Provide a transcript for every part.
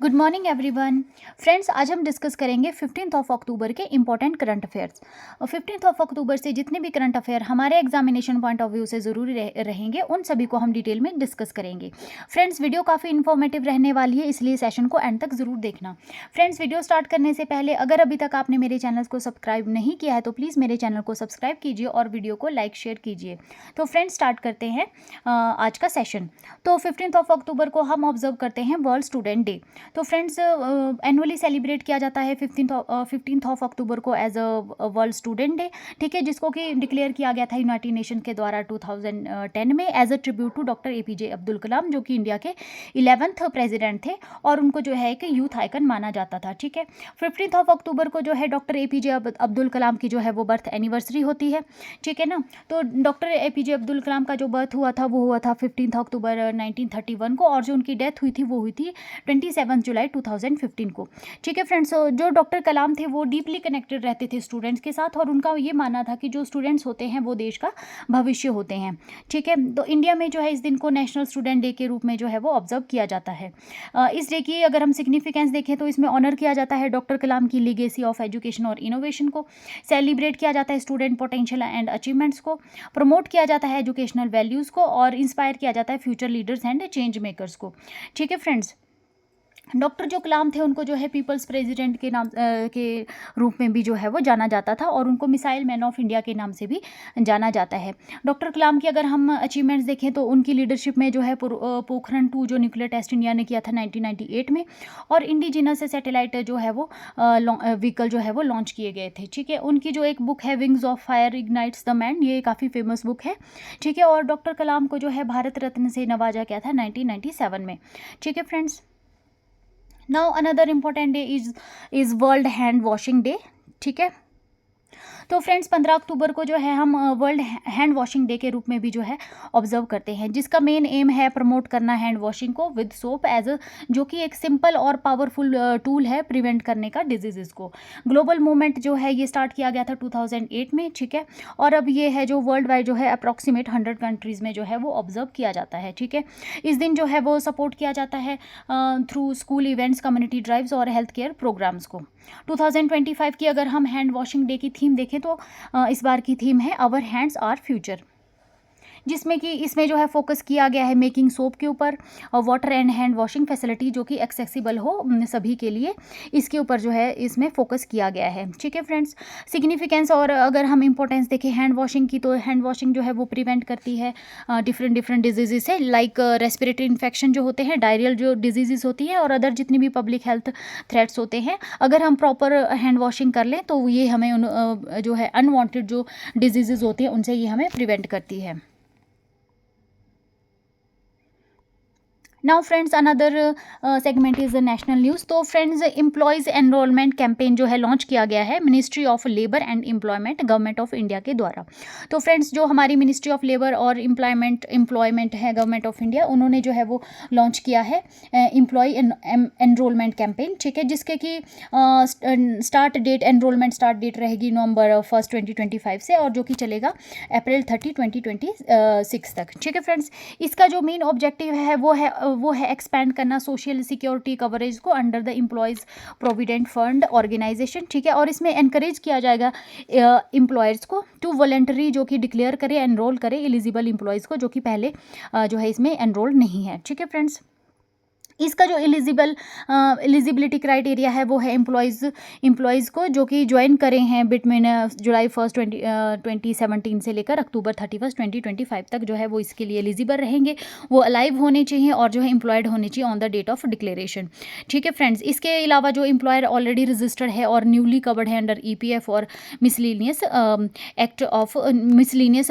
Good morning everyone. Friends, आज हम discuss करेंगे 15 ऑफ अक्टूबर के important current affairs. 15 of October से जितने भी करंट अफेयर हमारे एग्जामिनेशन पॉइंट ऑफ व्यू से ज़रूरी रहेंगे, उन सभी को हम डिटेल में डिस्कस करेंगे। फ्रेंड्स, वीडियो काफ़ी इन्फॉर्मेटिव रहने वाली है, इसलिए सेशन को एंड तक ज़रूर देखना। फ्रेंड्स, वीडियो स्टार्ट करने से पहले अगर अभी तक आपने मेरे चैनल को सब्सक्राइब नहीं किया है तो प्लीज़ मेरे चैनल को सब्सक्राइब कीजिए और वीडियो को लाइक शेयर कीजिए। तो फ्रेंड्स, स्टार्ट करते हैं आज का सेशन। तो 15 ऑफ अक्टूबर को हम ऑब्जर्व करते हैं वर्ल्ड स्टूडेंट डे। तो फ्रेंड्स, एनुअली सेलिब्रेट किया जाता है 15 ऑफ अक्टूबर को as a world student day. ठीक है, जिसको कि डिक्लेयर किया गया था यूनाइटेड नेशन के द्वारा 2010 में as a tribute to doctor APJ Abdul Kalam, जो कि इंडिया के 11th प्रेसिडेंट थे और उनको जो है एक यूथ आइकन माना जाता था। ठीक है, 15 ऑफ अक्टूबर को जो है डॉक्टर APJ अब्दुल कलाम की जो है वो बर्थ एनिवर्सरी होती है। ठीक है ना, तो डॉक्टर APJ अब्दुल कलाम का जो बर्थ हुआ था वो हुआ था 15 अक्टूबर 1931 को, और जो उनकी डेथ हुई थी वो हुई थी 27 जुलाई 2015 को। ठीक है फ्रेंड्स, जो डॉक्टर कलाम थे वो डीपली कनेक्टेड रहते थे स्टूडेंट्स के साथ, और उनका ये मानना था कि जो स्टूडेंट्स होते हैं वो देश का भविष्य होते हैं। ठीक है, तो इंडिया में जो है इस दिन को नेशनल स्टूडेंट डे के रूप में जो है वो ऑब्जर्व किया जाता है। इस डे की अगर हम सिग्निफिकेंस देखें तो इसमें ऑनर किया जाता है डॉक्टर कलाम की लीगेसी ऑफ एजुकेशन और इनोवेशन को, सेलिब्रेट किया जाता है स्टूडेंट पोटेंशियल एंड अचीवमेंट्स को, प्रमोट किया जाता है एजुकेशनल वैल्यूज़ को, और इंस्पायर किया जाता है future leaders and change makers को। ठीक है फ्रेंड्स, डॉक्टर जो कलाम थे उनको जो है पीपल्स प्रेसिडेंट के नाम के रूप में भी जो है वो जाना जाता था, और उनको मिसाइल मैन ऑफ इंडिया के नाम से भी जाना जाता है। डॉक्टर कलाम की अगर हम अचीवमेंट्स देखें तो उनकी लीडरशिप में जो है पोखरण 2 जो न्यूक्लियर टेस्ट इंडिया ने किया था 1998 में, और इंडिजिनस सैटेलाइट जो है वो व्हीकल जो है वो लॉन्च किए गए थे। ठीक है, उनकी जो एक बुक है wings of fire ignites the man, ये काफ़ी फेमस बुक है। ठीक है, और डॉक्टर कलाम को जो है भारत रत्न से नवाजा गया था 1997 में। ठीक है friends, now another important day is world hand washing day. ठीक है, तो फ्रेंड्स 15 अक्टूबर को जो है हम वर्ल्ड हैंड वॉशिंग डे के रूप में भी जो है ऑब्जर्व करते हैं, जिसका मेन एम है प्रमोट करना हैंड वॉशिंग को विद सोप एज जो कि एक सिंपल और पावरफुल टूल है प्रिवेंट करने का डिजीज़ को। ग्लोबल मूवमेंट जो है ये स्टार्ट किया गया था 2008 में। ठीक है, और अब ये है जो वर्ल्ड वाइड जो है अप्रॉक्सीमेट 100 कंट्रीज़ में जो है वो ऑब्जर्व किया जाता है। ठीक है, इस दिन जो है वो सपोर्ट किया जाता है through school events, community drives और हेल्थ केयर प्रोग्राम्स को। 2025 की अगर हम हैंड वॉशिंग डे की थीम देखें तो इस बार की थीम है आवर हैंड्स आर फ्यूचर, जिसमें कि इसमें जो है फोकस किया गया है मेकिंग सोप के ऊपर, और water and hand washing facility जो कि एक्सेसिबल हो सभी के लिए, इसके ऊपर जो है इसमें फोकस किया गया है। ठीक है फ्रेंड्स, सिग्निफिकेंस और अगर हम इंपॉर्टेंस देखें हैंड वॉशिंग की, तो हैंड वॉशिंग जो है वो प्रिवेंट करती है डिफरेंट डिजीज़ से, लाइक रेस्पिरेटरी इन्फेक्शन जो होते हैं, डायरियल जो डिजीज़ होती है, और अदर जितनी भी पब्लिक हेल्थ थ्रेट्स होते हैं। अगर हम प्रॉपर हैंड वॉशिंग कर लें तो ये हमें जो है अनवांटेड जो डिजीज़ होती हैं उनसे ये हमें प्रिवेंट करती है। Now friends, another segment is national news. तो फ्रेंड्स, एम्प्लॉयज़ एनरोलमेंट कैंपेन जो है लॉन्च किया गया है ministry of labour and employment government of India के द्वारा। तो फ्रेंड्स, जो हमारी मिनिस्ट्री ऑफ लेबर और एम्प्लॉयमेंट है गवर्नमेंट ऑफ इंडिया, उन्होंने जो है वो लॉन्च किया है एम्प्लॉय एनरोलमेंट कैंपेन। ठीक है, जिसके कि एनरोलमेंट स्टार्ट डेट रहेगी नवंबर 1 2025 से, और जो कि चलेगा अप्रैल 30 2026 तक। ठीक है फ्रेंड्स, इसका जो मेन ऑब्जेक्टिव है वो है एक्सपैंड करना सोशल सिक्योरिटी कवरेज को under the employees provident fund organisation. ठीक है, और इसमें एनकरेज किया जाएगा एम्प्लॉयर्स को टू वॉलेंटरी जो कि डिक्लेयर करे, एनरोल करे एलिजिबल एम्प्लॉयज़ को जो कि पहले जो है इसमें एनरोल नहीं है। ठीक है फ्रेंड्स, इसका जो एलिजिबिलिटी क्राइटेरिया है वो है एम्प्लॉयज़ को जो कि ज्वाइन करे हैं बिटवीन जुलाई 1 2017 से लेकर अक्टूबर 31 2025 तक, जो है वो इसके लिए एलिजिबल रहेंगे। वो अलाइव होने चाहिए और जो है एम्प्लॉयड होने चाहिए on the date of declaration. ठीक है फ्रेंड्स, इसके अलावा जो एम्प्लॉयर ऑलरेडी रजिस्टर्ड है और न्यूली कवर्ड है अंडर EPF और मिसलेनियस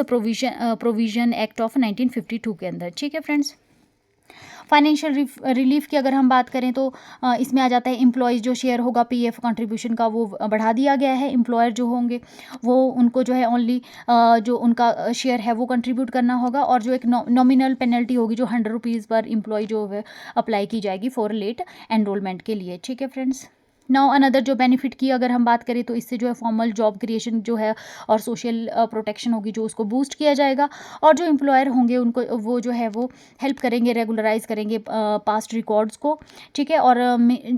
प्रोविजन एक्ट ऑफ 1952 के अंदर। ठीक है फ्रेंड्स, फाइनेंशियल रिलीफ की अगर हम बात करें तो इसमें आ जाता है एम्प्लॉयज़ जो शेयर होगा PF कंट्रीब्यूशन का वो बढ़ा दिया गया है। एम्प्लॉयर जो होंगे वो उनको जो है ओनली जो उनका शेयर है वो कंट्रीब्यूट करना होगा, और जो एक नॉमिनल पेनल्टी होगी जो 100 रुपीज़ पर एम्प्लॉय जो है अप्लाई की जाएगी फॉर लेट एनरोलमेंट के लिए। ठीक है फ्रेंड्स, नाउ अनदर जो बेनिफिट की अगर हम बात करें तो इससे जो है फॉर्मल जॉब क्रिएशन जो है और सोशल प्रोटेक्शन होगी जो उसको बूस्ट किया जाएगा, और जो एम्प्लॉयर होंगे उनको वो जो है वो हेल्प करेंगे, रेगुलराइज करेंगे पास्ट रिकॉर्ड्स को, ठीक है। और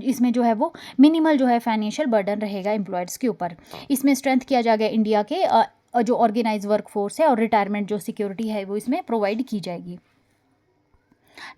इसमें जो है वो मिनिमल जो है फाइनेंशियल बर्डन रहेगा एम्प्लॉयर्स के ऊपर। इसमें स्ट्रेंथ किया जाएगा इंडिया के जो ऑर्गेनाइज वर्कफोर्स है, और रिटायरमेंट जो सिक्योरिटी है वो इसमें प्रोवाइड की जाएगी।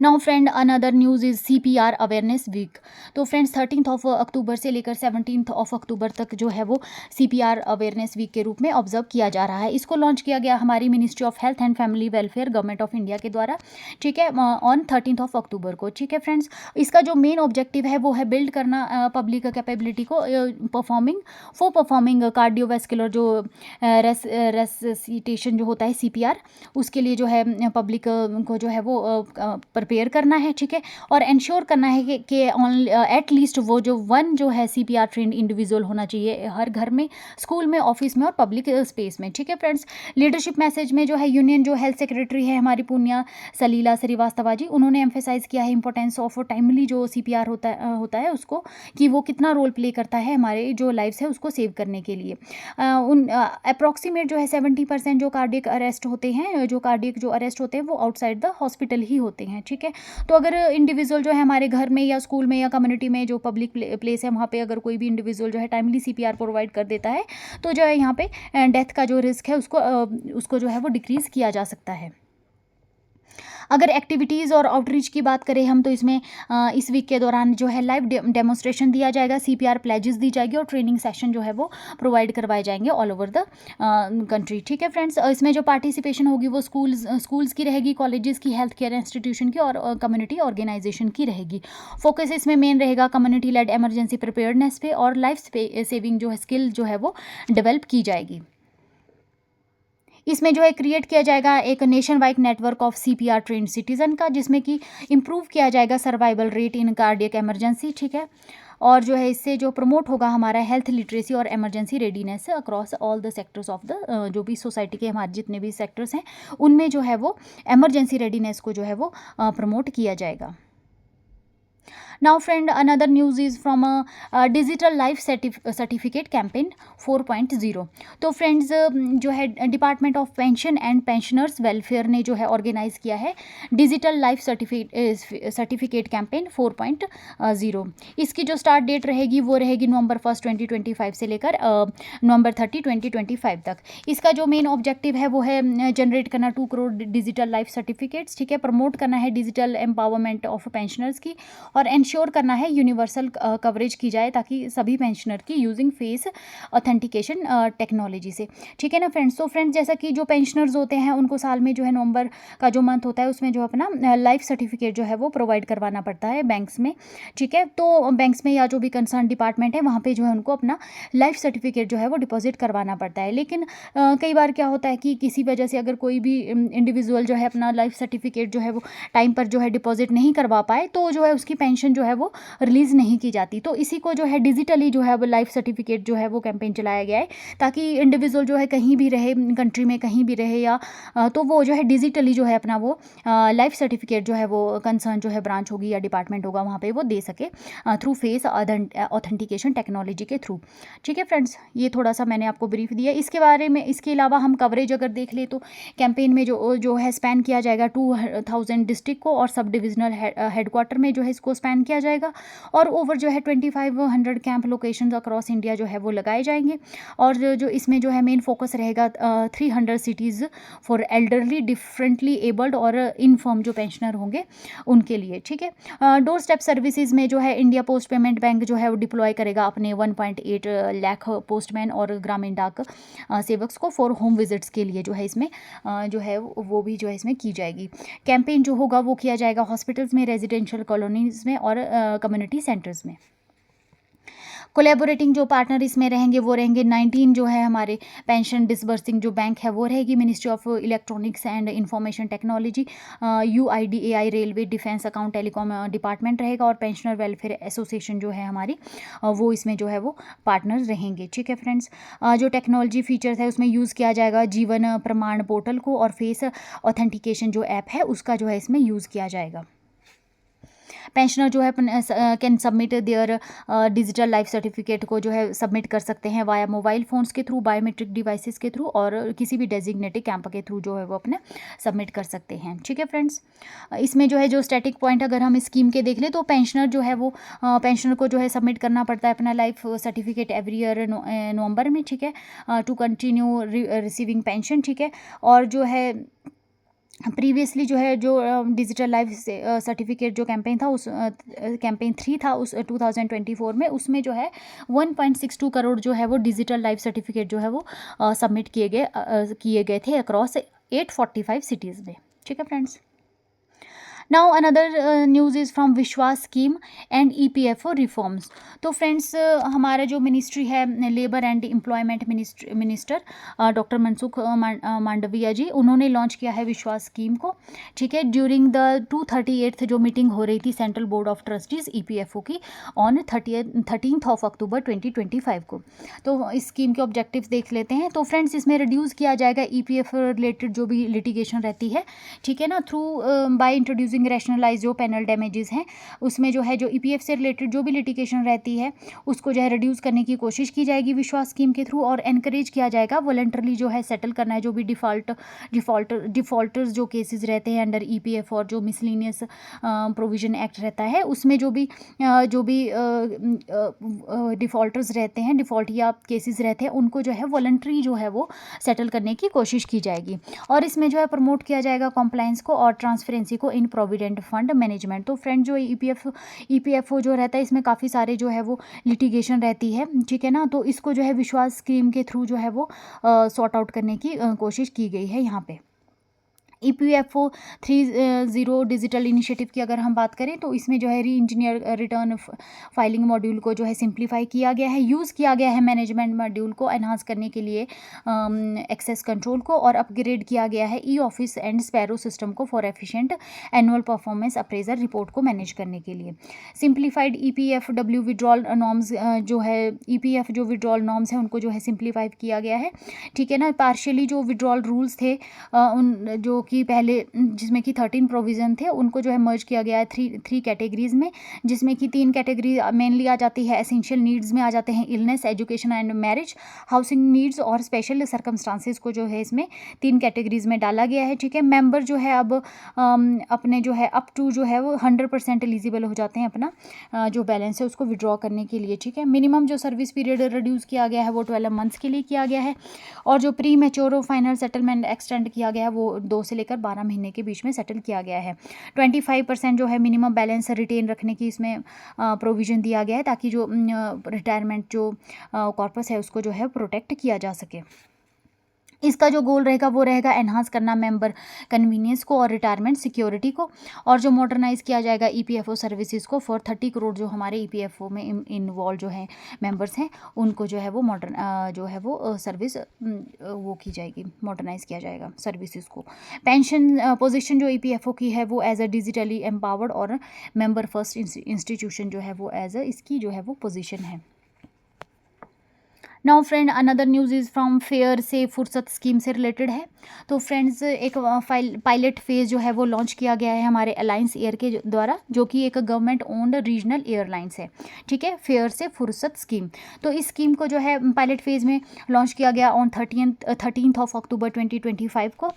Now friend another news is CPR awareness week. तो फ्रेंड्स 13 ऑफ अक्टूबर से लेकर 17 ऑफ अक्टूबर तक जो है वो CPR अवेयरनेस वीक के रूप में ऑब्जर्व किया जा रहा है। इसको लॉन्च किया गया हमारी ministry of health and family welfare government of India के द्वारा, ठीक है, ऑन 13 ऑफ अक्टूबर को, ठीक है फ्रेंड्स। इसका जो मेन ऑब्जेक्टिव है वो है बिल्ड करना पब्लिक कैपेबिलिटी को परफॉर्मिंग कार्डियोवैस्कुलर जो रेसिटेशन जो होता है CPR, उसके लिए जो है पब्लिक को जो है वो प्रिपेयर करना है, ठीक है। और इंश्योर करना है कि एट लीस्ट वो जो वन जो है CPR ट्रेंड इंडिविजुअल होना चाहिए हर घर में, स्कूल में, ऑफिस में और पब्लिक स्पेस में, ठीक है फ्रेंड्स। लीडरशिप मैसेज में जो है यूनियन जो हेल्थ सेक्रेटरी है हमारी पुण्या सलीला श्रीवास्तवा जी, उन्होंने एम्फेसाइज किया है इंपॉर्टेंस ऑफ टाइमली जो CPR होता है उसको, कि वो कितना रोल प्ले करता है हमारे जो लाइफ्स है उसको सेव करने के लिए। उन अप्रॉक्सीमेट जो है 70% जो कार्डियक अरेस्ट होते हैं, जो कार्डियक जो अरेस्ट होते हैं वो आउटसाइड द हॉस्पिटल ही होते हैं, ठीक है। तो अगर इंडिविजुअल जो है हमारे घर में या स्कूल में या कम्युनिटी में जो पब्लिक प्लेस है वहाँ पे अगर कोई भी इंडिविजुअल जो है टाइमली CPR प्रोवाइड कर देता है तो जो है यहाँ पे डेथ का जो रिस्क है उसको जो है वो डिक्रीज़ किया जा सकता है। अगर एक्टिविटीज़ और आउटरीच की बात करें हम तो इसमें इस वीक के दौरान जो है लाइव डेमोस्ट्रेशन दिया जाएगा, CPR प्लेजेस दी जाएगी और ट्रेनिंग सेशन जो है वो प्रोवाइड करवाए जाएंगे ऑल ओवर द कंट्री, ठीक है फ्रेंड्स। इसमें जो पार्टिसिपेशन होगी वो स्कूल्स की रहेगी, कॉलेजेस की, हेल्थ केयर इंस्टीट्यूशन की और कम्युनिटी ऑर्गेनाइजेशन की रहेगी। फोकस इसमें मेन रहेगा कम्युनिटी लेड एमरजेंसी प्रिपेयर्डनेस पे और लाइफ सेविंग जो है स्किल जो है वो डेवलप की जाएगी। इसमें जो है क्रिएट किया जाएगा एक nation wide network of CPR trend citizen का, जिसमें कि इम्प्रूव किया जाएगा survival rate in cardiac emergency, ठीक है। और जो है इससे जो प्रमोट होगा हमारा हेल्थ लिटरेसी और emergency readiness across all the sectors of the जो भी सोसाइटी के हमारे जितने भी सेक्टर्स हैं उनमें जो है वो एमरजेंसी रेडीनेस को जो है वो प्रमोट किया जाएगा। Now friend another news is from digital life certificate campaign 4.0। तो फ्रेंड्स जो है department of pension and pensioners welfare ने जो है ऑर्गेनाइज किया है डिजिटल लाइफ सर्टिफिकेट कैंपेन 4.0। इसकी जो स्टार्ट डेट रहेगी वो रहेगी नवंबर 1 2025 से लेकर नवंबर 30 2025 तक। इसका जो मेन ऑब्जेक्टिव है वो है जनरेट करना 2 करोड़ डिजिटल लाइफ सर्टिफिकेट्स, ठीक है। प्रमोट करना है डिजिटल एम्पावरमेंट ऑफ पेंशनर्स की और इंश्योर करना है यूनिवर्सल कवरेज की जाए ताकि सभी पेंशनर की यूजिंग फेस ऑथेंटिकेशन टेक्नोलॉजी से, ठीक है ना फ्रेंड्स। तो फ्रेंड्स जैसा कि जो पेंशनर्स होते हैं उनको साल में जो है नवंबर का जो मंथ होता है उसमें जो अपना लाइफ सर्टिफिकेट जो है वो प्रोवाइड करवाना पड़ता है बैंक्स में, ठीक है। तो बैंक्स में या जो भी कंसर्न डिपार्टमेंट है वहाँ पे जो है उनको अपना लाइफ सर्टिफिकेट जो है वो डिपॉजिट करवाना पड़ता है। लेकिन कई बार क्या होता है कि किसी वजह से अगर कोई भी इंडिविजुअल जो है अपना लाइफ सर्टिफिकेट जो है वो टाइम पर जो है डिपॉजिट नहीं करवा पाए तो जो है उसकी पेंशन जो है वो रिलीज़ नहीं की जाती। तो इसी को जो है डिजिटली जो है वो लाइफ सर्टिफिकेट जो है वो कैंपेन चलाया गया है ताकि इंडिविजुअल जो है कहीं भी रहे, कंट्री में कहीं भी रहे या तो वो जो है डिजिटली जो है अपना वो लाइफ सर्टिफिकेट जो है वो कंसर्न जो है ब्रांच होगी या डिपार्टमेंट होगा वहाँ पे वो दे सके थ्रू फेस ऑथेंटिकेशन टेक्नोलॉजी के थ्रू, ठीक है फ्रेंड्स। ये थोड़ा सा मैंने आपको ब्रीफ दिया इसके बारे में। इसके अलावा हम कवरेज अगर देख ले तो कैंपेन में जो है स्पैन किया जाएगा 2000 डिस्ट्रिक्ट को और सब डिविजनल हेडक्वार्टर में जो है इसको स्पैन किया जाएगा और ओवर जो है 2500 कैंप लोकेशन अक्रॉस इंडिया जो है वो लगाए जाएंगे। और जो इसमें जो है मेन फोकस रहेगा 300 cities for elderly differently abled और इनफर्म जो पेंशनर होंगे उनके लिए, ठीक है। डोर स्टेप सर्विसेज में जो है इंडिया पोस्ट पेमेंट बैंक जो है वो डिप्लॉय करेगा अपने 1.8 लाख पोस्टमैन और ग्रामीण डाक सेवक्स को फॉर होम विजिट्स के लिए जो है इसमें जो है वो भी जो है इसमें की जाएगी। कैंपेन जो होगा वो किया जाएगा हॉस्पिटल्स में, रेजिडेंशियल कॉलोनीज में और कम्युनिटी सेंटर्स में। कोलैबोरेटिंग जो पार्टनर इसमें रहेंगे वो रहेंगे 19 जो है हमारे पेंशन डिसबर्सिंग जो बैंक है वो रहेगी ministry of electronics and information technology, UIDAI, railway, defence, account, telecom department रहेगा और पेंशनर वेलफेयर एसोसिएशन जो है हमारी वो इसमें जो है वो पार्टनर रहेंगे, ठीक है फ्रेंड्स। जो टेक्नोलॉजी फीचर्स है उसमें यूज़ किया जाएगा जीवन प्रमाण पोर्टल को और फेस ऑथेंटिकेशन जो ऐप है उसका जो है इसमें यूज़ किया जाएगा। पेंशनर जो है can submit there digital life certificate को जो है सबमिट कर सकते हैं वाया मोबाइल फ़ोन्स के थ्रू, बायोमेट्रिक डिवाइसेस के थ्रू और किसी भी डेजिग्नेटेड कैंप के थ्रू जो है वो अपने सबमिट कर सकते हैं। ठीक है फ्रेंड्स, इसमें जो है जो स्टैटिक पॉइंट अगर हम स्कीम के देख लें तो पेंशनर जो है वो पेंशनर को जो है सबमिट करना पड़ता है अपना लाइफ सर्टिफिकेट एवरी ईयर नवंबर में। ठीक है, टू कंटिन्यू रिसीविंग पेंशन। ठीक है, और जो है प्रीवियसली जो है जो डिजिटल लाइफ सर्टिफिकेट जो कैंपेन था उस कैंपेन 3 था उस 2024 में, उसमें जो है 1.62 करोड़ जो है वो डिजिटल लाइफ सर्टिफिकेट जो है वो सबमिट किए गए थे अक्रॉस 845 सिटीज़ में। ठीक है friends, now another news is from Vishwas scheme and EPFO reforms. तो फ्रेंड्स हमारा जो मिनिस्ट्री है labour and employment minister doctor Mansukh Mandaviya ji, उन्होंने लॉन्च किया है विश्वास स्कीम को। ठीक है, ड्यूरिंग द 238th जो मीटिंग हो रही थी central board of trustees EPFO की ऑन 13th ऑफ अक्टूबर 2025 को। तो इस स्कीम के ऑब्जेक्टिव्स देख लेते हैं। तो फ्रेंड्स इसमें रिड्यूस किया जाएगा ईपीएफ रिलेटेड जो भी लिटिगेशन रहती है, ठीक है ना, थ्रू बाय इंट्रोड्यूसिंग रैशनलाइज जो पेनल डैमेजेस हैं, उसमें जो है जो ईपीएफ से रिलेटेड जो भी लिटिगेशन रहती है उसको जो है रिड्यूस करने की कोशिश की जाएगी विश्वास स्कीम के थ्रू, और एनकरेज किया जाएगा वॉलंटरली जो है सेटल करना है जो भी डिफॉल्टर्स जो केसेस रहते हैं अंडर ईपीएफ और जो मिसलिनियस प्रोविजन एक्ट रहता है उसमें जो भी डिफॉल्टर्स रहते हैं, डिफॉल्ट या केसेस रहते हैं, उनको जो है वॉलंटरी जो है वो सेटल करने की कोशिश की जाएगी। और इसमें जो है प्रमोट किया जाएगा कॉम्प्लायंस को और ट्रांसपेरेंसी को इन प्रोविडेंट फंड मैनेजमेंट। तो फ्रेंड जो ईपीएफओ जो रहता है इसमें काफ़ी सारे जो है वो लिटिगेशन रहती है, ठीक है ना, तो इसको जो है विश्वास स्कीम के थ्रू जो है वो सॉर्ट आउट करने की कोशिश की गई है यहाँ पे। ईपीएफओ 3.0 डिजिटल इनिशिएटिव की अगर हम बात करें तो इसमें जो है री इंजीनियर रिटर्न फाइलिंग मॉड्यूल को जो है सिंप्लीफाई किया गया है, यूज़ किया गया है मैनेजमेंट मॉड्यूल को एनहांस करने के लिए एक्सेस कंट्रोल को, और अपग्रेड किया गया है e office and SPARROW system को for efficient annual performance appraisal report को मैनेज करने के लिए। सिंप्लीफाइड ईपीएफडब्ल्यू विड्रॉल नॉर्म्स जो है ईपीएफ जो विड्रॉल नॉर्म्स हैं उनको जो है सिंप्लीफाई किया गया है, ठीक है ना। पार्शियली जो विड्रॉल रूल्स थे उन जो कि पहले जिसमें कि 13 प्रोविज़न थे उनको जो है मर्ज किया गया है थ्री कैटेगरीज में, जिसमें कि 3 कैटेगरी मेनली आ जाती है एसेंशियल नीड्स में आ जाते हैं illness, education and marriage, housing needs और स्पेशल सर्कमस्टांसेस को जो है इसमें 3 कैटेगरीज में डाला गया है, ठीक है। मेंबर जो है अब अपने जो है अप टू जो है वो 100% एलिजिबल हो जाते हैं अपना जो बैलेंस है उसको विड्रॉ करने के लिए, ठीक है। मिनिमम जो सर्विस पीरियड रिड्यूस किया गया है वो 12 मंथ्स के लिए किया गया है, और जो pre mature final settlement extend किया गया है वो 2 से लेकर 12 महीने के बीच में सेटल किया गया है। 25% जो है मिनिमम बैलेंस रिटेन रखने की इसमें प्रोविज़न दिया गया है ताकि जो रिटायरमेंट जो कॉर्पस है उसको जो है प्रोटेक्ट किया जा सके। इसका जो गोल रहेगा वो रहेगा एनहांस करना मेंबर कन्वीनियंस को और रिटायरमेंट सिक्योरिटी को, और जो मॉडर्नाइज किया जाएगा ईपीएफओ सर्विसेज को फॉर 30 करोड़ जो हमारे ईपीएफओ में इन्वॉल्व जो है मेंबर्स हैं उनको जो है वो मॉडर्न जो है वो सर्विस वो की जाएगी, मॉडर्नाइज किया जाएगा सर्विसेज को। पेंशन पोजीशन जो ईपीएफओ की है वो एज अ डिजिटली एम्पावर्ड और मेंबर फर्स्ट इंस्टीट्यूशन जो है वो एज अ इसकी जो है वो पोजीशन है। Now friend another news is from fair से फुर्सत स्कीम से रिलेटेड है। तो फ्रेंड्स एक पायलट फेज़ जो है वो लॉन्च किया गया है हमारे अलायंस एयर के द्वारा, जो कि एक गवर्नमेंट ओन्ड रीजनल एयरलाइंस है, ठीक है, फेयर से फुर्सत स्कीम। तो इस स्कीम को जो है पायलट फेज़ में लॉन्च किया गया ऑन 13th ऑफ अक्टूबर 2025 को,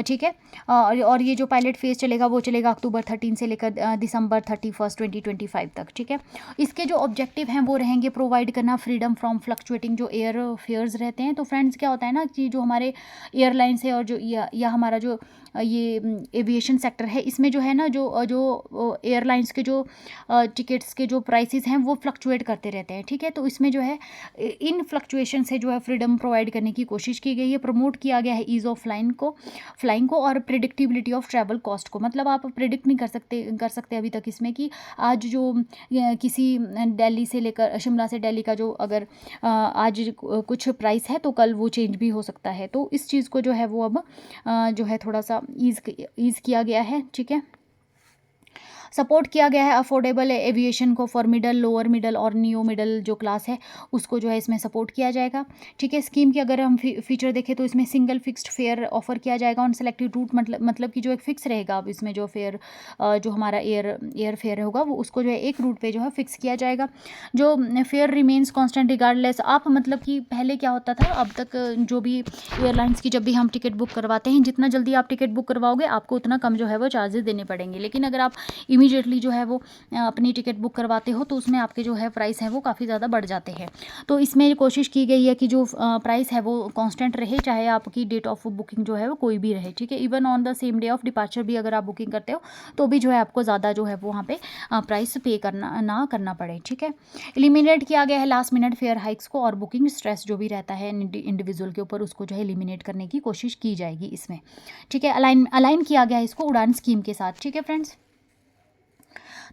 ठीक है। और ये जो पायलट फेज़ चलेगा वो चलेगा अक्टूबर 13 से लेकर दिसंबर 31 2025 तक, ठीक है। इसके जो ऑब्जेक्टिव हैं वो रहेंगे प्रोवाइड करना फ्रीडम फ्रॉम फ्लक्चुएटिंग जो एयर फेयर्स रहते हैं। तो फ्रेंड्स क्या होता है ना कि जो हमारे एयरलाइंस है और जो या हमारा जो ये एविएशन सेक्टर है इसमें जो है ना जो एयरलाइंस के जो टिकट्स के जो प्राइसेस हैं वो फ्लक्चुएट करते रहते हैं, ठीक है। तो इसमें जो है इन फ्लक्चुएशन से जो है फ्रीडम प्रोवाइड करने की कोशिश की गई है। प्रमोट किया गया है ईज़ ऑफ फ्लाइंग को और प्रिडिक्टिबिलिटी ऑफ ट्रैवल कॉस्ट को। मतलब आप प्रिडिक्ट नहीं कर सकते अभी तक इसमें कि आज जो किसी दिल्ली से लेकर शिमला से दिल्ली का जो अगर आज कुछ प्राइस है तो कल वो चेंज भी हो सकता है। तो इस चीज़ को जो है वो अब जो है थोड़ा सा ईज़ किया गया है, ठीक है। सपोर्ट किया गया है अफोर्डेबल एविएशन को फॉर मिडल, लोअर मिडल और नियो मिडल जो क्लास है उसको जो है इसमें सपोर्ट किया जाएगा। ठीक है, स्कीम की अगर हम फीचर देखें तो इसमें सिंगल फिक्स्ड फेयर ऑफर किया जाएगा ऑन सेलेक्टेड रूट, मतलब कि जो एक फिक्स रहेगा। अब इसमें जो फेयर जो हमारा एयर फेयर होगा वो उसको जो है एक रूट पे जो है फिक्स किया जाएगा। जो फेयर रिमेन्स कांस्टेंट रिगार्डलेस, आप मतलब कि पहले क्या होता था, अब तक जो भी एयरलाइंस की जब भी हम टिकट बुक करवाते हैं, जितना जल्दी आप टिकट बुक करवाओगे आपको उतना कम जो है वो चार्जेस देने पड़ेंगे। लेकिन अगर आप इमीडिएटली जो है वो अपनी टिकट बुक करवाते हो तो उसमें आपके जो है प्राइस है वो काफ़ी ज़्यादा बढ़ जाते हैं। तो इसमें कोशिश की गई है कि जो प्राइस है वो कांस्टेंट रहे, चाहे आपकी डेट ऑफ बुकिंग जो है वो कोई भी रहे। ठीक है, even on the same day of departure भी अगर आप बुकिंग करते हो तो भी जो है आपको ज़्यादा जो है वो वहाँ पे प्राइस पे करना पड़े। ठीक है, एलिमिनेट किया गया है लास्ट मिनट फेयर हाइक्स को, और बुकिंग स्ट्रेस जो भी रहता है इंडिविजुअल के ऊपर उसको जो है एलिमिनेट करने की कोशिश की जाएगी इसमें। ठीक है, अलाइन किया गया है इसको उड़ान स्कीम के साथ। ठीक है फ्रेंड्स,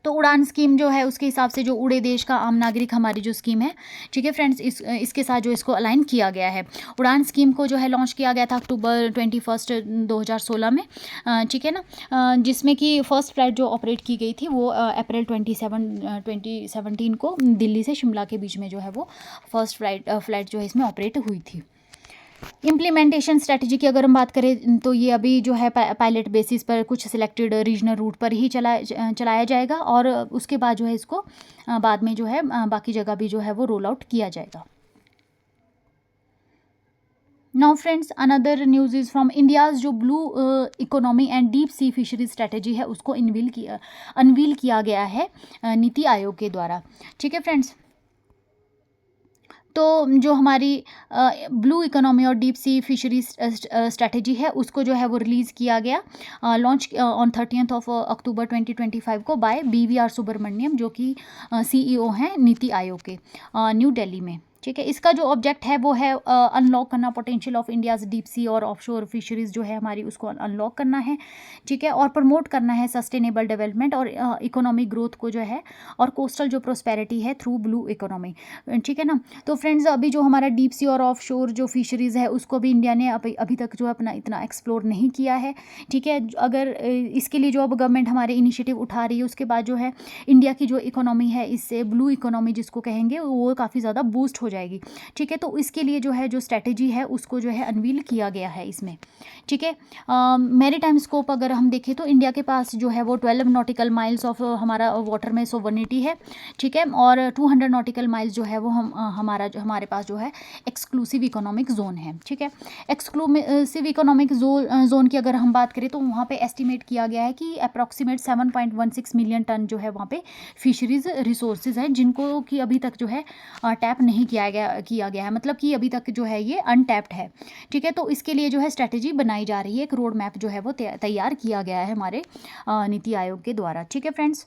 तो उड़ान स्कीम जो है उसके हिसाब से जो उड़े देश का आम नागरिक हमारी जो स्कीम है, ठीक है फ्रेंड्स, इसके साथ जो इसको अलाइन किया गया है। उड़ान स्कीम को जो है लॉन्च किया गया था अक्टूबर 21 2016 में। ठीक है ना, जिसमें कि फर्स्ट फ्लाइट जो ऑपरेट की गई थी वो अप्रैल 2017 को दिल्ली से शिमला के बीच में जो है वो फर्स्ट फ्लाइट जो है इसमें ऑपरेट हुई थी। इम्प्लीमेंटेशन स्ट्रेटजी की अगर हम बात करें तो ये अभी जो है पायलट बेसिस पर कुछ सिलेक्टेड रीजनल रूट पर ही चलाया जाएगा, और उसके बाद जो है इसको बाद में जो है बाकी जगह भी जो है वो रोल आउट किया जाएगा। Now friends, another news is from India's जो blue economy and deep sea fisheries strategy है उसको अनवील किया गया है नीति आयोग के द्वारा। ठीक है फ्रेंड्स, तो जो हमारी ब्लू इकोनॉमी और डीप सी फिशरीज स्ट्रेटजी है उसको जो है वो रिलीज़ किया गया, लॉन्च ऑन 30 अक्टूबर 2025 को बाय BVR सुब्रमण्यम, जो कि CEO हैं नीति आयोग के, न्यू दिल्ली में। ठीक है, इसका जो ऑब्जेक्ट है वो है अनलॉक करना potential of India's deep sea और ऑफशोर फिशरीज जो है हमारी उसको अनलॉक करना है। ठीक है, और प्रमोट करना है सस्टेनेबल डेवलपमेंट और इकोनॉमिक ग्रोथ को जो है, और कोस्टल जो प्रोस्पेरिटी है थ्रू ब्लू इकोनॉमी। ठीक है ना, तो फ्रेंड्स अभी जो हमारा डीप सी और ऑफशोर जो फिशरीज़ है उसको भी इंडिया ने अभी तक जो है अपना इतना एक्सप्लोर नहीं किया है। ठीक है, अगर इसके लिए जो अब गवर्नमेंट हमारे इनिशिएटिव उठा रही है उसके बाद जो है इंडिया की जो इकोनॉमी है इससे ब्लू इकोनॉमी जिसको कहेंगे वो काफ़ी ज़्यादा बूस्ट हो जाएगी। ठीक है, तो इसके लिए जो है जो स्ट्रेटेजी है उसको जो है अनवील किया गया है इसमें। ठीक है, मैरीटाइम स्कोप अगर हम देखें तो इंडिया के पास जो है वो 12 नॉटिकल माइल्स ऑफ हमारा वाटर में सोवर्निटी है। ठीक है, और 200 नॉटिकल माइल्स जो है वो हमारे पास जो है एक्सक्लूसिव इकोनॉमिक जोन है। ठीक है, एक्सक्लूसिव इकोनॉमिक जोन की अगर हम बात करें तो वहाँ पे एस्टिमेट किया गया है कि अप्रॉक्सीमेट 7.16 मिलियन टन जो है वहाँ पे फिशरीज रिसोर्सेज हैं जिनको कि अभी तक जो है टैप नहीं किया गया है, मतलब कि अभी तक जो है ये अनटैप्ड है। ठीक है, तो इसके लिए जो है स्ट्रेटेजी बनाई जा रही है, एक रोड मैप जो है वो तैयार किया गया है हमारे नीति आयोग के द्वारा। ठीक है फ्रेंड्स,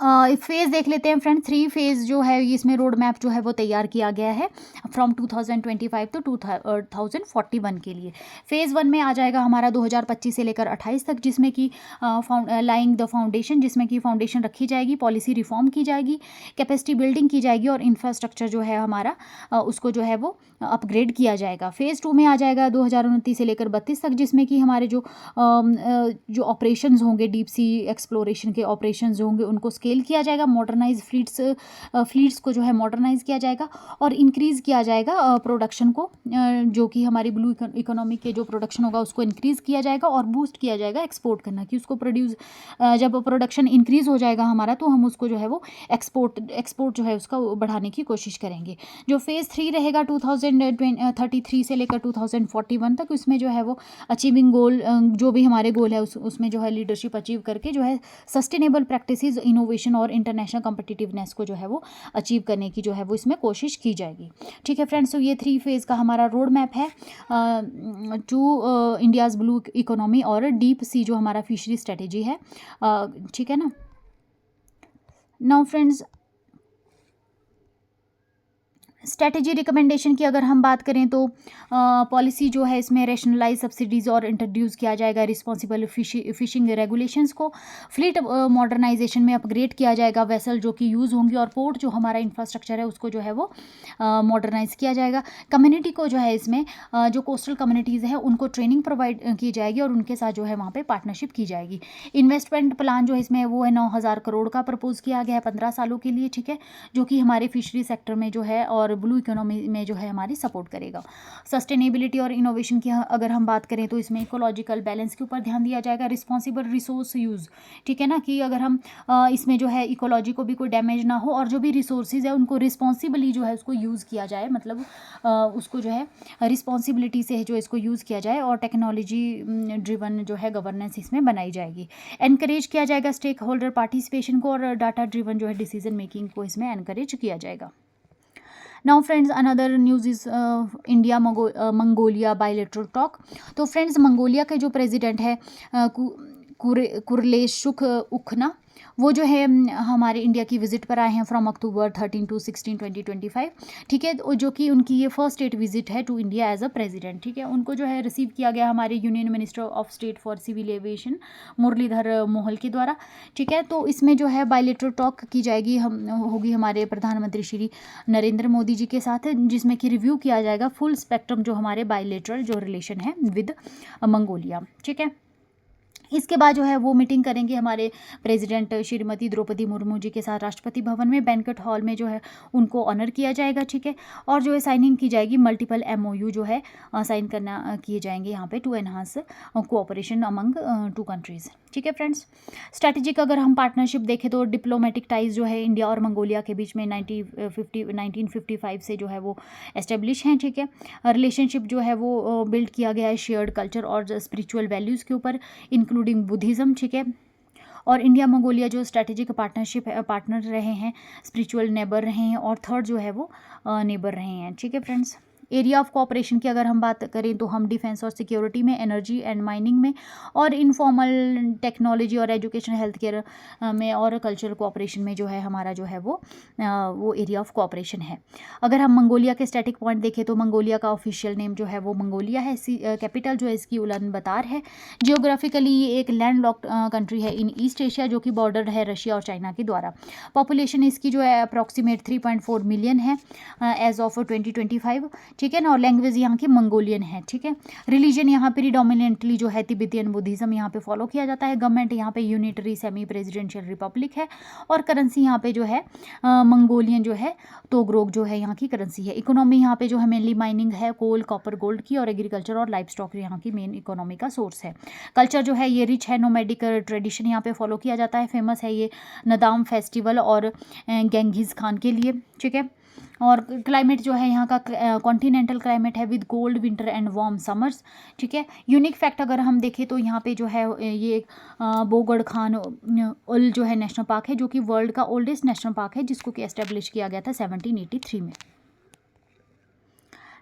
फेज़ देख लेते हैं फ्रेंड, 3 फेज़ जो है इसमें रोड मैप जो है वो तैयार किया गया है फ्रॉम 2025 टू 2041 के लिए। फ़ेज़ 1 में आ जाएगा हमारा 2025 से लेकर 28 तक, जिसमें कि लाइंग द फाउंडेशन, जिसमें कि फाउंडेशन रखी जाएगी, पॉलिसी रिफॉर्म की जाएगी, कैपेसिटी बिल्डिंग की जाएगी और इंफ्रास्ट्रक्चर जो है हमारा उसको जो है वो अपग्रेड किया जाएगा। फ़ेज़ 2 में आ जाएगा 2029 से लेकर 32 तक, जिसमें कि हमारे जो ऑपरेशंस होंगे डीप सी एक्सप्लोरेशन के ऑपरेशंस जो होंगे उनको स्केल किया जाएगा, मॉडर्नाइज फ्लीट्स को जो है मॉडर्नाइज किया जाएगा और इंक्रीज़ किया जाएगा प्रोडक्शन को, जो कि हमारी ब्लू इकोनॉमी के जो प्रोडक्शन होगा उसको इंक्रीज़ किया जाएगा और बूस्ट किया जाएगा एक्सपोर्ट करना, कि उसको जब प्रोडक्शन इंक्रीज़ हो जाएगा हमारा तो हम उसको जो है वो एक्सपोर्ट जो है उसका बढ़ाने की कोशिश करेंगे। जो फेज़ 3 रहेगा 2033 से लेकर 2041 तक, उसमें जो है वो अचीविंग गोल, जो भी हमारे गोल है उसमें जो है लीडरशिप अचीव करके जो है सस्टेनेबल प्रैक्टिसेस, इनोवेशन और इंटरनेशनल कम्पिटिटिवनेस को जो है वो अचीव करने की जो है वो इसमें कोशिश की जाएगी। ठीक है फ्रेंड्स, तो ये 3 फेज़ का हमारा रोड मैप है टू इंडियाज़ ब्लू इकोनॉमी और डीप सी जो हमारा फिशरी स्ट्रेटेजी है। ठीक है ना, नाउ फ्रेंड्स, स्ट्रैटेजी रिकमेंडेशन की अगर हम बात करें तो पॉलिसी जो है इसमें रेशनलाइज सब्सिडीज़ और इंट्रोड्यूस किया जाएगा, रिस्पॉन्सिबल फिशिंग रेगुलेशंस को फ्लीट मॉडर्नाइजेशन में अपग्रेड किया जाएगा, वेसल जो कि यूज़ होंगी, और पोर्ट जो हमारा इंफ्रास्ट्रक्चर है उसको जो है वो मॉडर्नाइज किया जाएगा। कम्युनिटी को जो है इसमें जो कोस्टल कम्युनिटीज़ हैं उनको ट्रेनिंग प्रोवाइड की जाएगी और उनके साथ जो है वहाँ पे पार्टनरशिप की जाएगी। इन्वेस्टमेंट प्लान जो है इसमें वो है 9,000 करोड़ का प्रपोज किया गया है 15 सालों के लिए, ठीक है, जो कि हमारे फिशरी सेक्टर में जो है और ब्लू इकोनॉमी में जो है हमारी सपोर्ट करेगा। सस्टेनेबिलिटी और इनोवेशन की अगर हम बात करें तो इसमें इकोलॉजिकल बैलेंस के ऊपर ध्यान दिया जाएगा, रिस्पॉन्सिबल रिसोर्स यूज़, ठीक है ना, कि अगर हम इसमें जो है इकोलॉजी को भी कोई डैमेज ना हो और जो भी रिसोर्सेज है उनको रिस्पॉन्सिबली जो है उसको यूज़ किया जाए, मतलब उसको जो है रिस्पॉन्सिबिलिटी से जो इसको यूज़ किया जाए, और टेक्नोलॉजी ड्रिवन जो है गवर्नेंस इसमें बनाई जाएगी। एनकरेज किया जाएगा स्टेक होल्डर पार्टिसिपेशन को, और डाटा ड्रिवन जो है डिसीजन मेकिंग को इसमें एनकरेज किया जाएगा। Now friends, another news is India Mongolia bilateral talk. तो फ्रेंड्स, मंगोलिया के जो प्रेसिडेंट है कुरलेशुख उखना, वो जो है हमारे इंडिया की विज़िट पर आए हैं फ्रॉम अक्टूबर 13 to 16, 2025, ठीक है, जो कि उनकी ये फर्स्ट स्टेट विजिट है to India as a president, ठीक है। उनको जो है रिसीव किया गया हमारे union minister of state for civil aviation Murlidhar Mohol के द्वारा, ठीक है। तो इसमें जो है बायलैटरल टॉक की जाएगी, होगी हमारे प्रधानमंत्री श्री नरेंद्र मोदी जी के साथ, जिसमें कि रिव्यू किया जाएगा फुल स्पेक्ट्रम जो हमारे बायलैटरल जो रिलेशन है विद मंगोलिया, ठीक है। इसके बाद जो है वो मीटिंग करेंगे हमारे प्रेसिडेंट श्रीमती द्रौपदी मुर्मू जी के साथ राष्ट्रपति भवन में, बैंक्वेट हॉल में जो है उनको ऑनर किया जाएगा, ठीक है। और जो है साइनिंग की जाएगी, मल्टीपल MOU जो है साइन करना किए जाएंगे यहाँ पे to enhance cooperation among 2 countries, ठीक है फ्रेंड्स। स्ट्रैटेजिक अगर हम पार्टनरशिप देखें तो डिप्लोमेटिक टाइज जो है इंडिया और मंगोलिया के बीच में 1955 से जो है वो एस्टेब्लिश हैं, ठीक है। रिलेशनशिप जो है वो बिल्ड किया गया है शेयर्ड कल्चर और स्पिरिचुअल वैल्यूज़ के ऊपर, इंक्लूडिंग बुद्धिज़्म, ठीक है। और इंडिया मंगोलिया जो स्ट्रैटेजिक पार्टनरशिप पार्टनर रहे हैं, स्पिरिचुअल नेबर रहे हैं, और थर्ड जो है वो नेबर रहे हैं, ठीक है फ्रेंड्स। एरिया ऑफ कोऑपरेशन की अगर हम बात करें तो हम डिफेंस और सिक्योरिटी में, एनर्जी एंड माइनिंग में, और इनफॉर्मल टेक्नोलॉजी और एजुकेशन, हेल्थ केयर में, और कल्चरल कोऑपरेशन में जो है हमारा जो है वो एरिया ऑफ कोऑपरेशन है। अगर हम मंगोलिया के स्टैटिक पॉइंट देखें तो मंगोलिया का ऑफिशियल नेम जो है वो मंगोलिया है, कैपिटल जो है इसकी उलानबतार है। जियोग्राफिकली ये एक लैंड लॉक्ड कंट्री है इन ईस्ट एशिया, जो कि बॉर्डर है रशिया और चाइना के द्वारा। पॉपुलेशन इसकी जो है अप्रॉक्सीमेट 3.4 मिलियन है एज ऑफ 2025, ठीक है ना। और लैंग्वेज यहाँ की मंगोलियन है, ठीक है। रिलीजन यहाँ पे प्रीडोमिनेंटली जो है तिब्बतियन बुद्धिज्म यहाँ पे फॉलो किया जाता है। गवर्नमेंट यहाँ पे यूनिटरी सेमी प्रेसिडेंशियल रिपब्लिक है, और करेंसी यहाँ पे जो है मंगोलियन जो है तोगरोक जो है यहाँ की करेंसी है। इकोनॉमी यहाँ पे जो है मेनली माइनिंग है, कोल, कॉपर, गोल्ड की, और एग्रीकल्चर और लाइफ स्टॉक यहाँ की मेन इकोनॉमी का सोर्स है। कल्चर जो है ये रिच है, नोमैडिक ट्रेडिशन यहाँ पे फॉलो किया जाता है। फेमस है ये नदाम फेस्टिवल और गेंघिस खान के लिए, ठीक है। और क्लाइमेट जो है यहाँ का कॉन्टिनेंटल क्लाइमेट है with cold winter and warm summers, ठीक है। यूनिक फैक्ट अगर हम देखें तो यहाँ पे जो है ये बोगड़ खान उल जो है नेशनल पार्क है, जो कि वर्ल्ड का ओल्डेस्ट नेशनल पार्क है, जिसको कि एस्टेब्लिश किया गया था 1783 में।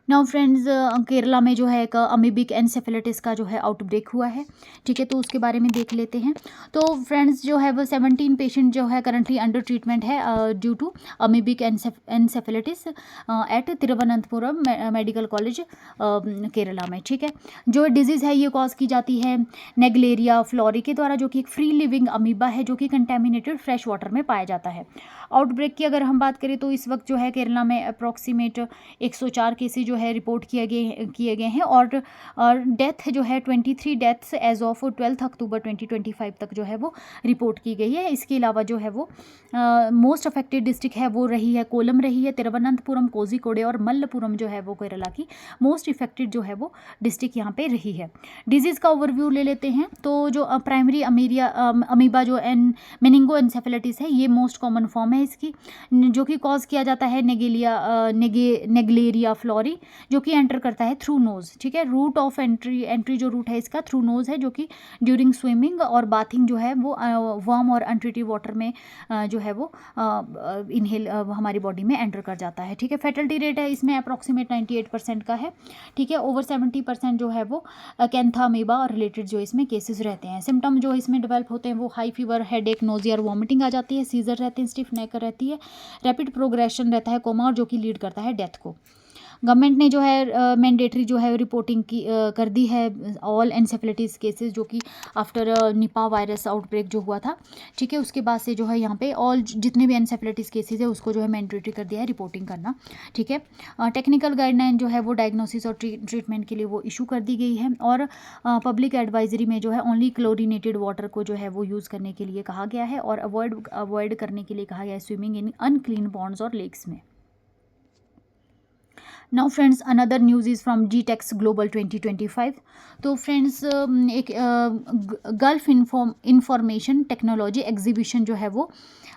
नाउ फ्रेंड्स, केरला में जो है एक अमीबिक एनसेफेलाइटिस का जो है आउटब्रेक हुआ है, ठीक है, तो उसके बारे में देख लेते हैं। तो फ्रेंड्स जो है वो 17 पेशेंट जो है करंटली अंडर ट्रीटमेंट है due to amoebic encephalitis at Thiruvananthapuram medical college Kerala में, ठीक है। जो डिजीज़ है ये कॉज की जाती है नेग्लेरिया फ्लोरी के द्वारा, जो कि एक फ्री लिविंग अमीबा है, जो कि कंटेमिनेटेड फ्रेश वाटर में पाया जाता है। आउटब्रेक की अगर हम बात करें तो इस वक्त जो है केरला में अप्रॉक्सीमेट 104 केसेज जो है रिपोर्ट किए गए हैं, और डेथ जो है 23 डेथ्स एज ऑफ 12 अक्टूबर 2025 तक जो है वो रिपोर्ट की गई है। इसके अलावा जो है वो मोस्ट अफेक्टेड डिस्ट्रिक्ट है वो रही है कोलम रही है, तिरुवनंतपुरम, कोझिकोडे और मल्लपुरम जो है वो केरला की मोस्ट इफेक्टेड जो है वो डिस्ट्रिक्ट यहाँ पे रही है। डिजीज़ का ओवरव्यू ले लेते हैं तो जो प्राइमरी अमीबा जो मेनिंगो एनसेफेलाइटिस है ये मोस्ट कॉमन फॉर्म है इसकी, जो कि कॉज किया जाता है नेग्लेरिया फ्लोरी जो कि एंटर करता है थ्रू नोज़, ठीक है। रूट ऑफ एंट्री जो रूट है इसका थ्रू नोज़ है, जो कि ड्यूरिंग स्विमिंग और बाथिंग जो है वो वार्म और अनट्रीटेड वाटर में जो है वो इनहेल हमारी बॉडी में एंटर कर जाता है, ठीक है। फर्टिलिटी रेट है इसमें अप्रॉक्सीमेट 98% का है, ठीक है। ओवर 70% जो है वो कैंथा अमीबा और रिलेटेड जो इसमें केसेस रहते हैं। सिम्टम जो इसमें डेवलप होते हैं वो हाई फीवर, हेडेक, नोजिया और वॉमिटिंग आ जाती है, सीजर रहते हैं, स्टिफ नेक रहती है, रैपिड प्रोग्रेशन रहता है कोमा, और जो कि लीड करता है डेथ को। गवर्नमेंट ने जो है मैंडेटरी जो है रिपोर्टिंग की कर दी है ऑल एनसेफेलाइटिस केसेस, जो कि आफ्टर निपा वायरस आउटब्रेक जो हुआ था, ठीक है। उसके बाद से जो है यहाँ पे ऑल जितने भी एनसेफेलाइटिस केसेस है उसको जो है मैंडेटरी कर दिया है रिपोर्टिंग करना, ठीक है। टेक्निकल गाइडलाइन जो है वो डायग्नोसिस और ट्रीटमेंट के लिए वो इशू कर दी गई है, और पब्लिक एडवाइजरी में जो है ओनली क्लोरीनेटेड वाटर को जो है वो यूज़ करने के लिए कहा गया है, और अवॉइड करने के लिए कहा गया है स्विमिंग इन अनक्लीन पॉन्ड्स और लेक्स में। Now friends another news is from GTEx global 2025। तो फ्रेंड्स एक गल्फ इंफॉर्मेशन टेक्नोलॉजी एग्जीबिशन जो है वो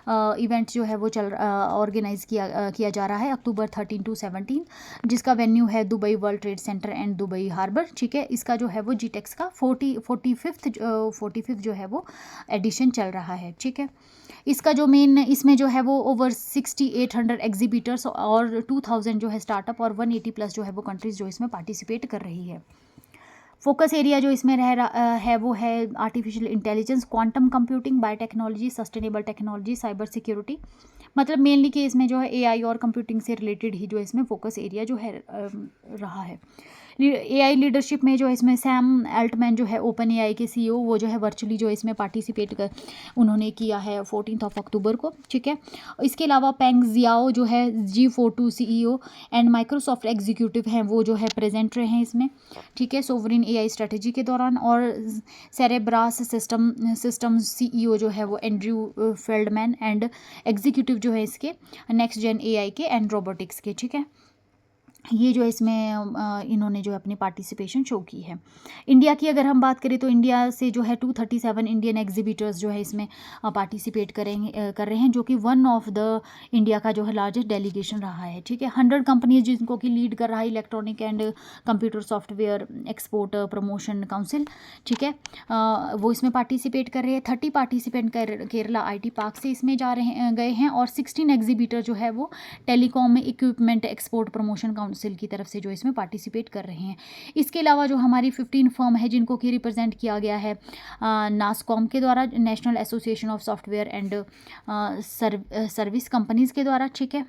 इवेंट जो है वो ऑर्गेनाइज किया जा रहा है अक्टूबर 13 to 17, जिसका वेन्यू है Dubai world trade centre and Dubai harbour, ठीक है। इसका जो है वो GTEx का 45th जो है वो एडिशन चल रहा है, ठीक है। इसका जो मेन इसमें जो है वो ओवर 6800 एग्जीबिटर्स और 2000 जो है स्टार्टअप और 180 प्लस जो है वो कंट्रीज़ जो इसमें पार्टिसिपेट कर रही है। फोकस एरिया जो इसमें है वो है artificial intelligence, quantum computing, biotechnology, sustainable technology, cyber security, मतलब मेनली कि इसमें जो है AI और कंप्यूटिंग से रिलेटेड ही जो इसमें फोकस एरिया जो है रहा है। AI लीडरशिप में जो है इसमें सैम अल्टमैन जो है ओपन AI के CEO, वो जो है वर्चुअली जो इसमें पार्टिसिपेट उन्होंने किया है 14 अक्टूबर को, ठीक है। इसके अलावा पेंग जियाओ जो है G42 CEO and Microsoft executive हैं, वो जो है प्रेजेंट रहे हैं इसमें, ठीक है, सोवरिन AI स्ट्रेटेजी के दौरान। और सेरेब्रास सिस्टम CEO जो है वो एंड्रयू फेल्डमैन एंड एग्जीक्यूटिव जो है इसके नेक्स्ट जेन AI के एंड रोबोटिक्स के, ठीक है। ये जो इसमें इन्होंने जो अपनी पार्टिसिपेशन शो की है। इंडिया की अगर हम बात करें तो इंडिया से जो है 237 इंडियन एग्जीबिटर्स जो है इसमें पार्टिसिपेट कर रहे हैं, जो कि वन ऑफ द इंडिया का जो है लार्जेस्ट डेलीगेशन रहा है, ठीक है। 100 कंपनीज जिनको कि लीड कर रहा है electronic and computer software export promotion council, ठीक है, वो इसमें पार्टिसिपेट कर रहे हैं। 30 पार्टिसिपेंट केरला IT पार्क से इसमें गए हैं, और 16 एग्जीबिटर जो है वो telecom equipment export promotion council की तरफ से जो इसमें पार्टिसिपेट कर रहे हैं। इसके अलावा जो हमारी 15 फर्म है जिनको कि रिप्रेजेंट किया गया है नासकॉम के द्वारा, national association of software and service companies के द्वारा, ठीक है।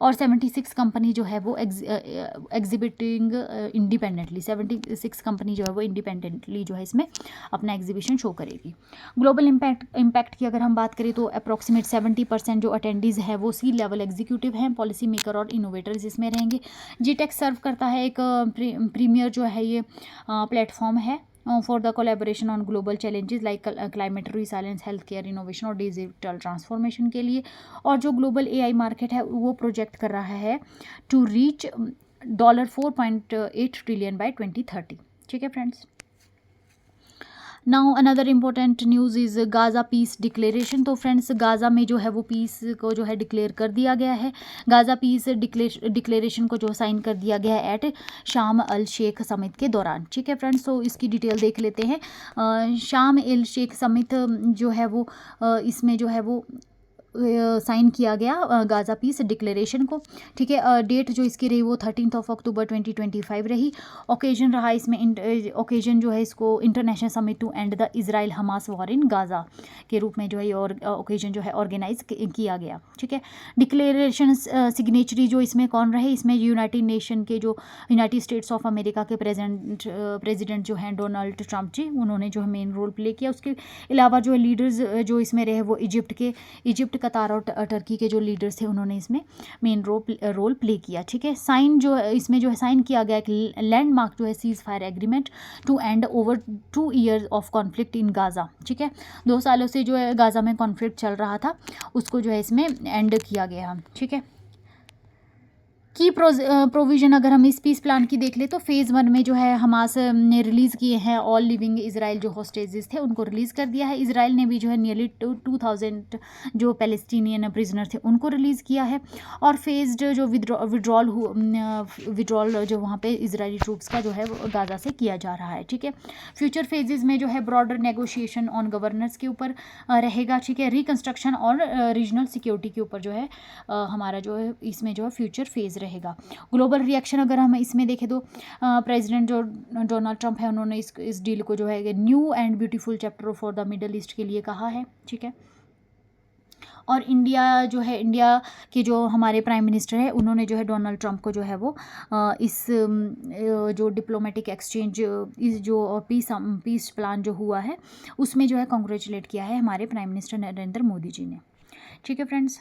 और 76 कंपनी जो है वो एग्जिबिटिंग इंडिपेंडेंटली, 76 कंपनी जो है वो इंडिपेंडेंटली जो है इसमें अपना एग्जीबिशन शो करेगी। ग्लोबल इम्पैक्ट की अगर हम बात करें तो अप्रॉक्सीमेट 70% जो अटेंडीज़ है वो C-लेवल एग्जीक्यूटिव हैं, पॉलिसी मेकर और इनोवेटर्स इसमें रहेंगे। GTEx सर्व करता है एक प्रीमियर जो है ये प्लेटफॉर्म है for the collaboration on global challenges like climate resilience, health care, innovation और डिजिटल ट्रांसफॉर्मेशन के लिए। और जो ग्लोबल AI मार्केट है वो प्रोजेक्ट कर रहा है टू रीच $4.8 ट्रिलियन बाय 2030, ठीक है friends. Now another important news is Gaza peace declaration. तो फ्रेंड्स गाज़ा में जो है वो पीस को जो है डिक्लेयर कर दिया गया है। गाज़ा पीस डिक्लेरेशन को जो साइन कर दिया गया है एट शाम अल शेख समिट के दौरान, ठीक है फ्रेंड्स। तो इसकी डिटेल देख लेते हैं। शाम अल शेख समिट जो है वो इसमें जो है वो साइन किया गया गाज़ा पीस डिक्लेरेशन को, ठीक है। डेट जो इसकी रही वो 13 अक्टूबर 2025 रही। ओकेजन रहा इसमें ओकेजन जो है इसको international summit to end the Israel Hamas war in Gaza के रूप में जो है और ओकेजन जो है ऑर्गेनाइज किया गया, ठीक है। डिक्लेरेशन सिग्नेचरी जो इसमें कौन रहे, इसमें यूनाइटेड नेशन के जो यूनाइटेड स्टेट्स ऑफ अमेरिका के प्रेसिडेंट जो हैं डोनाल्ड ट्रंप जी, उन्होंने जो है मेन रोल प्ले किया। उसके अलावा जो है लीडर्स जो इसमें रहे वो इजिप्ट, कतार और टर्की के जो लीडर्स थे उन्होंने इसमें मेन रोल प्ले किया, ठीक है। साइन जो है इसमें जो है साइन किया गया एक लैंडमार्क जो है ceasefire agreement to end over 2 years of conflict in Gaza, ठीक है। 2 सालों से जो है गाज़ा में कॉन्फ्लिक्ट चल रहा था उसको जो है इसमें एंड किया गया, ठीक है। की प्रोविज़न अगर हम इस पीस प्लान की देख ले तो फेज़ 1 में जो है हमास ने रिलीज़ किए हैं ऑल लिविंग इज़राइल जो हॉस्टेजेस थे उनको रिलीज़ कर दिया है। इज़राइल ने भी जो है नियरली 2000 जो पैलेस्टीनियन प्रिजनर थे उनको रिलीज़ किया है। और फेज़ड जो विड्रॉल जो वहाँ पे इजरायली ट्रूप्स का जो है वो गाज़ा से किया जा रहा है। ठीक है, फ्यूचर फेजेस में जो है ब्रॉडर नेगोशिएशन ऑन गवर्नेंस के ऊपर रहेगा। ठीक है, रिकंस्ट्रक्शन और रीजनल सिक्योरिटी के ऊपर जो है हमारा जो है इसमें जो है फ्यूचर फेज़ रहेगा। ग्लोबल रिएक्शन अगर हम इसमें देखें तो प्रेसिडेंट जो डोनाल्ड ट्रंप है उन्होंने इस डील को जो है new and beautiful chapter for the middle east के लिए कहा है। ठीक है, और इंडिया जो है, इंडिया के जो हमारे प्राइम मिनिस्टर है उन्होंने जो है डोनाल्ड ट्रंप को जो है वो इस जो डिप्लोमेटिक एक्सचेंज इस जो पीस प्लान जो हुआ है उसमें जो है कॉन्ग्रेचुलेट किया है हमारे प्राइम मिनिस्टर नरेंद्र मोदी जी ने। ठीक है friends,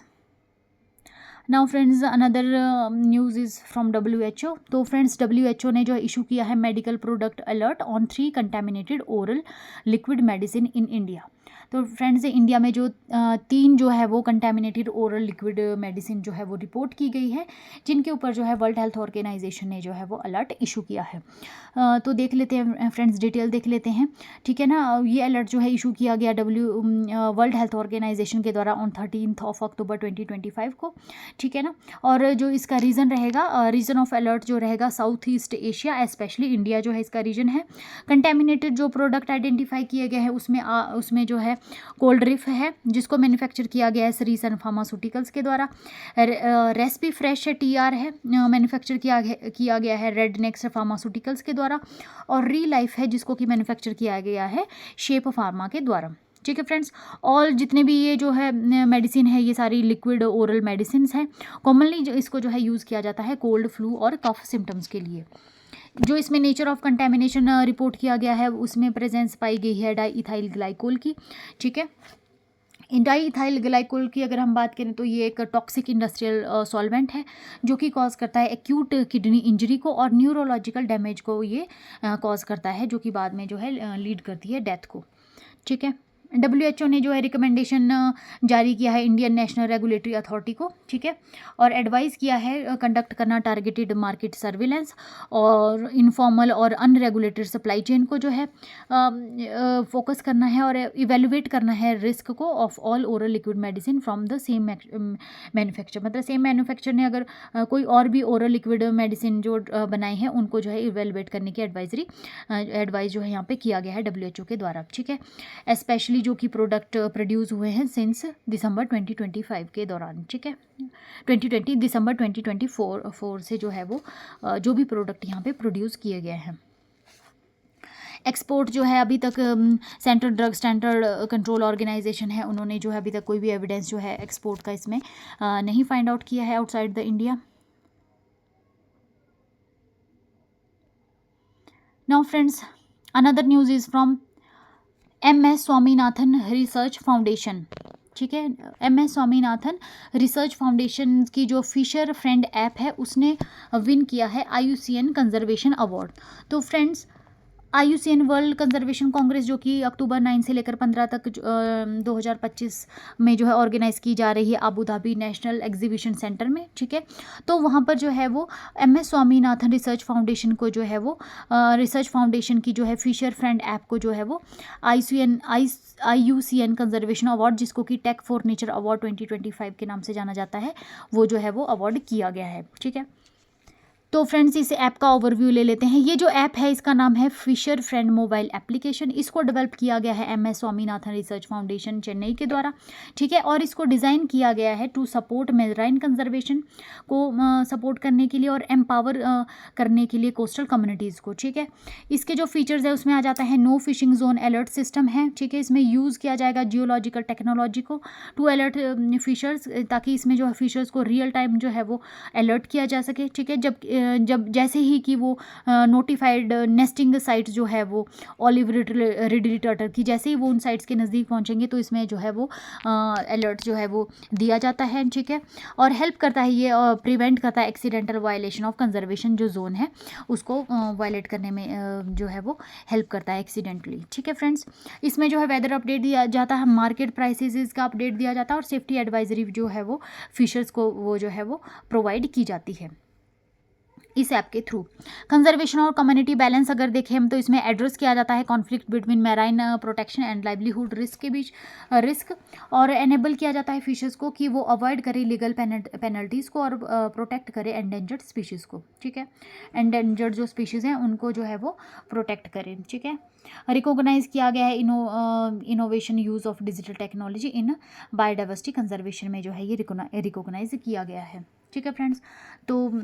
now friends another news is from WHO। तो फ्रेंड्स WHO ने जो इशू किया है medical product alert on 3 contaminated oral liquid medicine in India. तो फ्रेंड्स इंडिया में जो 3 जो है वो कंटेमिनेटेड ओरल लिक्विड मेडिसिन जो है वो रिपोर्ट की गई है, जिनके ऊपर जो है वर्ल्ड हेल्थ ऑर्गेनाइजेशन ने जो है वो अलर्ट इशू किया है। तो देख लेते हैं फ्रेंड्स, डिटेल देख लेते हैं। ठीक है ना, ये अलर्ट जो है इशू किया गया वर्ल्ड हेल्थ ऑर्गेनाइजेशन के द्वारा ऑन 13 अक्टूबर 2025 को। ठीक है ना, और जो इसका रीज़न रहेगा, रीजन ऑफ अलर्ट जो रहेगा south east Asia specially India जो है इसका रीजन है। कंटेमिनेटेड जो प्रोडक्ट आइडेंटिफाई किए गए हैं उसमें जो है कोल्ड रिफ है जिसको मैन्युफैक्चर किया गया है सरीसन फार्मास्यूटिकल्स के द्वारा। रेसिपी फ्रेश TR है मैन्युफैक्चर किया गया है रेड नेक्स्ट फार्मास्यूटिकल्स के द्वारा। और री लाइफ है जिसको कि मैन्युफैक्चर किया गया है शेप फार्मा के द्वारा। ठीक है फ्रेंड्स, ऑल जितने भी ये जो है मेडिसिन है ये सारी लिक्विड ओरल मेडिसिन हैं। कॉमनली जो इसको जो है यूज़ किया जाता है कोल्ड, फ्लू और कफ सिम्टम्स के लिए। जो इसमें नेचर ऑफ कंटेमिनेशन रिपोर्ट किया गया है उसमें प्रेजेंस पाई गई है डाईइथाइल ग्लाइकोल की। ठीक है, डाईइथाइल ग्लाइकोल की अगर हम बात करें तो ये एक टॉक्सिक इंडस्ट्रियल सॉल्वेंट है जो कि कॉज करता है एक्यूट किडनी इंजरी को और न्यूरोलॉजिकल डैमेज को ये कॉज करता है, जो कि बाद में जो है लीड करती है डेथ को। ठीक है, WHO ने जो है रिकमेंडेशन जारी किया है इंडियन नेशनल रेगुलेटरी अथॉरिटी को। ठीक है, और एडवाइस किया है कंडक्ट करना टारगेटेड मार्केट सर्विलेंस और इनफॉर्मल और अनरेगुलेटेड सप्लाई चेन को जो है फोकस करना है और इवेलुएट करना है रिस्क को of all oral liquid medicine from the same manufacture. मतलब सेम मैन्युफैक्चर ने अगर कोई और भी ओरल लिक्विड मेडिसिन जो बनाई है उनको जो है इवेलुएट करने की एडवाइस जो है यहाँ पे किया गया है WHO के द्वारा। ठीक है, स्पेशली जो कि प्रोडक्ट प्रोड्यूस हुए हैं सिंस दिसंबर 2025 के दौरान। ठीक है, 2020 दिसंबर 2024 से जो है वो जो भी प्रोडक्ट यहाँ पे प्रोड्यूस किए गए हैं। एक्सपोर्ट जो है अभी तक central drug standard control organisation है उन्होंने जो है अभी तक कोई भी एविडेंस जो है एक्सपोर्ट का इसमें नहीं फाइंड आउट किया है outside the India. Now friends another news is from MS Swaminathan research foundation. ठीक है, MS स्वामीनाथन रिसर्च फाउंडेशन की जो फिशर फ्रेंड ऐप है उसने विन किया है IUCN कंजर्वेशन अवार्ड। तो friends IUCN world conservation Congress जो कि अक्टूबर 9 से लेकर 15 तक 2025 में जो है ऑर्गेनाइज़ की जा रही है Abu Dhabi national exhibition centre में। ठीक है, तो वहाँ पर जो है वो MS स्वामीनाथन रिसर्च फाउंडेशन को जो है वो रिसर्च फाउंडेशन की जो है फिशर फ्रेंड ऐप को जो है वो IUCN कंजर्वेशन अवार्ड जिसको कि टेक फॉर नेचर अवार्ड 2025 के नाम से जाना जाता है वो जो है वो अवार्ड किया गया है। ठीक है, तो फ्रेंड्स इस ऐप का ओवरव्यू ले लेते हैं। ये जो ऐप है इसका नाम है फिशर फ्रेंड मोबाइल एप्लीकेशन। इसको डेवलप किया गया है MS Swaminathan research foundation Chennai के द्वारा। ठीक है, और इसको डिज़ाइन किया गया है टू सपोर्ट मेराइन कंजर्वेशन को सपोर्ट करने के लिए और एम्पावर करने के लिए कोस्टल कम्युनिटीज़ को। ठीक है, इसके जो फीचर्स है उसमें आ जाता है no fishing zone alert system है। ठीक है, इसमें यूज़ किया जाएगा जियोलॉजिकल टेक्नोलॉजी को टू अलर्ट फिशर्स, ताकि इसमें जो है फिशर्स को रियल टाइम जो है वो अलर्ट किया जा सके। ठीक है, जब जैसे ही कि वो नोटिफाइड नेस्टिंग साइट्स जो है वो ऑलिव रिडली टर्टल की जैसे ही वो उन साइट्स के नज़दीक पहुंचेंगे तो इसमें जो है वो अलर्ट जो है वो दिया जाता है। ठीक है, और हेल्प करता है ये प्रिवेंट करता है एक्सीडेंटल वायलेशन ऑफ कंजर्वेशन जो जोन है उसको वायलेट करने में जो है वो हेल्प करता है एक्सीडेंटली। ठीक है फ्रेंड्स, इसमें जो है वेदर अपडेट दिया जाता है, मार्केट प्राइसेस का अपडेट दिया जाता है और सेफ्टी एडवाइजरी जो है वो फिशर्स को वो जो है वो प्रोवाइड की जाती है। इस ऐप के थ्रू। कंजर्वेशन और कम्युनिटी बैलेंस अगर देखें हम तो इसमें एड्रेस किया जाता है conflict between marine protection and livelihood risk के बीच रिस्क, और एनेबल किया जाता है फिशर्स को कि वो अवॉइड करें लीगल पेनल्टीज़ को और प्रोटेक्ट करें एंडेंजर्ड स्पीशीज़ को। ठीक है, एंडेंजर्ड जो स्पीशीज़ हैं उनको जो है वो प्रोटेक्ट करें। ठीक है, रिकॉग्नाइज किया गया है innovation use of digital technology in biodiversity conservation में जो है ये रिकॉग्नाइज किया गया है। ठीक है फ्रेंड्स, तो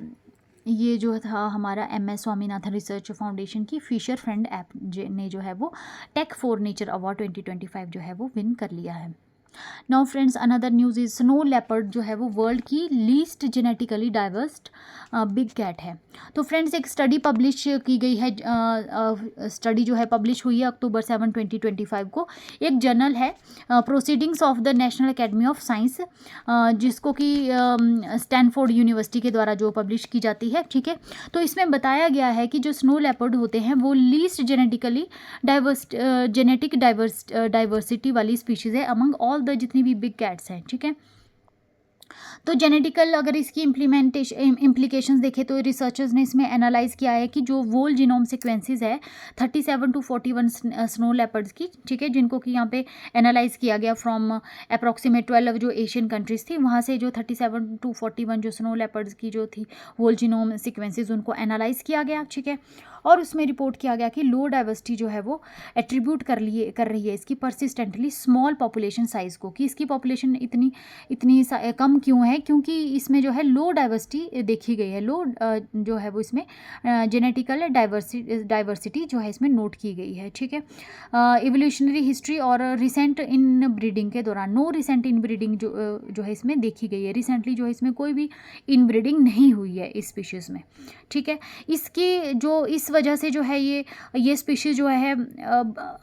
ये जो था हमारा MS स्वामीनाथन रिसर्च फाउंडेशन की फिशर फ्रेंड ऐप ने जो है वो टेक फॉर नेचर अवार्ड 2025 जो है वो विन कर लिया है। Now friends, another news is snow leopard जो है वो वर्ल्ड की least genetically diverse big cat है। तो फ्रेंड्स, एक स्टडी पब्लिश की गई है, स्टडी जो है पब्लिश हुई है अक्टूबर 7, 2025 को। एक जर्नल है proceedings of the national academy of science, जिसको कि स्टैनफोर्ड यूनिवर्सिटी के द्वारा जो पब्लिश की जाती है। ठीक है, तो इसमें बताया गया है कि जो स्नो लेपर्ड होते हैं वो लीस्ट जेनेटिकली डाइवर्सिटी वाली स्पीशीज़ है अमंग ऑल द जितनी भी बिग कैट्स हैं। ठीक है, तो जेनेटिकल अगर इसकी इम्प्लीकेशंस देखें तो रिसर्चर्स ने इसमें एनालाइज किया है कि जो वोल जीनोम सीक्वेंसेस है 37 to 41 स्नो लेपर्ड्स की। ठीक है, जिनको कि यहाँ पे एनालाइज किया गया फ्रॉम अप्रॉक्सीमेट 12 जो एशियन कंट्रीज थी, वहाँ से जो 37 to 41 जो स्नो लेपर्ड्स की जो थी वोल जीनोम सीक्वेंसेस उनको एनालाइज किया गया। ठीक है, और उसमें रिपोर्ट किया गया कि लो डाइवर्सिटी जो है वो एट्रीब्यूट कर रही है इसकी परसिस्टेंटली स्मॉल पॉपुलेशन साइज़ को, कि इसकी पॉपुलेशन इतनी कम क्यों है, क्योंकि इसमें जो है लो डाइवर्सिटी देखी गई है। लो जो है वो इसमें जेनेटिकल डाइवर्सिटी जो है इसमें नोट की गई है। ठीक है, इवोल्यूशनरी हिस्ट्री और रिसेंट इन ब्रीडिंग के दौरान नो रिसेंट इन ब्रीडिंग जो है इसमें देखी गई है। रिसेंटली जो है इसमें कोई भी इन ब्रीडिंग नहीं हुई है इस स्पीशीज़ में। ठीक है, इसकी जो इस वजह से जो है ये स्पीशीज़ जो है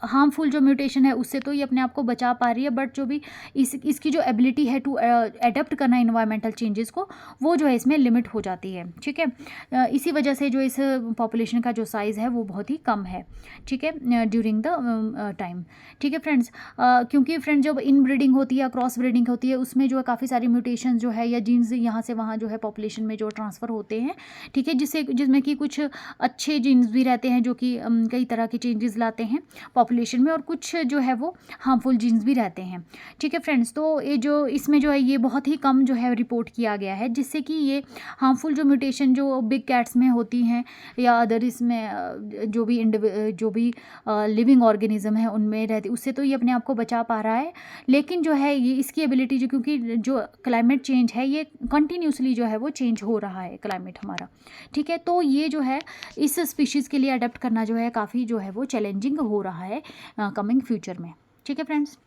हार्मफुल जो म्यूटेशन है उससे तो ये अपने आप को बचा पा रही है, बट जो भी इसकी जो एबिलिटी है टू एडप्ट करना इन्वायरमेंटल चेंजेस को, वो जो है इसमें लिमिट हो जाती है। ठीक है, इसी वजह से जो इस पॉपुलेशन का जो साइज़ है वो बहुत ही कम है। ठीक है, ड्यूरिंग द टाइम। ठीक है फ्रेंड्स, क्योंकि फ्रेंड्स जब इन ब्रीडिंग होती है, क्रॉस ब्रीडिंग होती है, उसमें जो है काफ़ी सारी म्यूटेशन जो है या जीन्स यहाँ से वहाँ जो है पॉपुलेशन में जो ट्रांसफ़र होते हैं। ठीक है, जिसमें कि कुछ अच्छे जीन्स भी रहते हैं जो कि कई तरह के चेंजेस लाते हैं पॉपुलेशन में, और कुछ जो है वो हार्मफुल जीन्स भी रहते हैं। ठीक है फ्रेंड्स, तो ये जो इसमें जो है ये बहुत ही कम जो है रिपोर्ट किया गया है, जिससे कि ये हार्मफुल जो म्यूटेशन जो बिग कैट्स में होती हैं या अदर इसमें जो भी लिविंग ऑर्गेनिज्म है उनमें रहती, उससे तो ये अपने आप को बचा पा रहा है। लेकिन जो है ये इसकी एबिलिटी जो, क्योंकि जो क्लाइमेट चेंज है ये कंटिन्यूसली जो है वो चेंज हो रहा है क्लाइमेट हमारा। ठीक है, तो ये जो है इस स्पीशीज़ के लिए अडेप्ट करना जो है काफ़ी जो है वो चैलेंजिंग हो रहा है कमिंग फ्यूचर में। ठीक है फ्रेंड्स,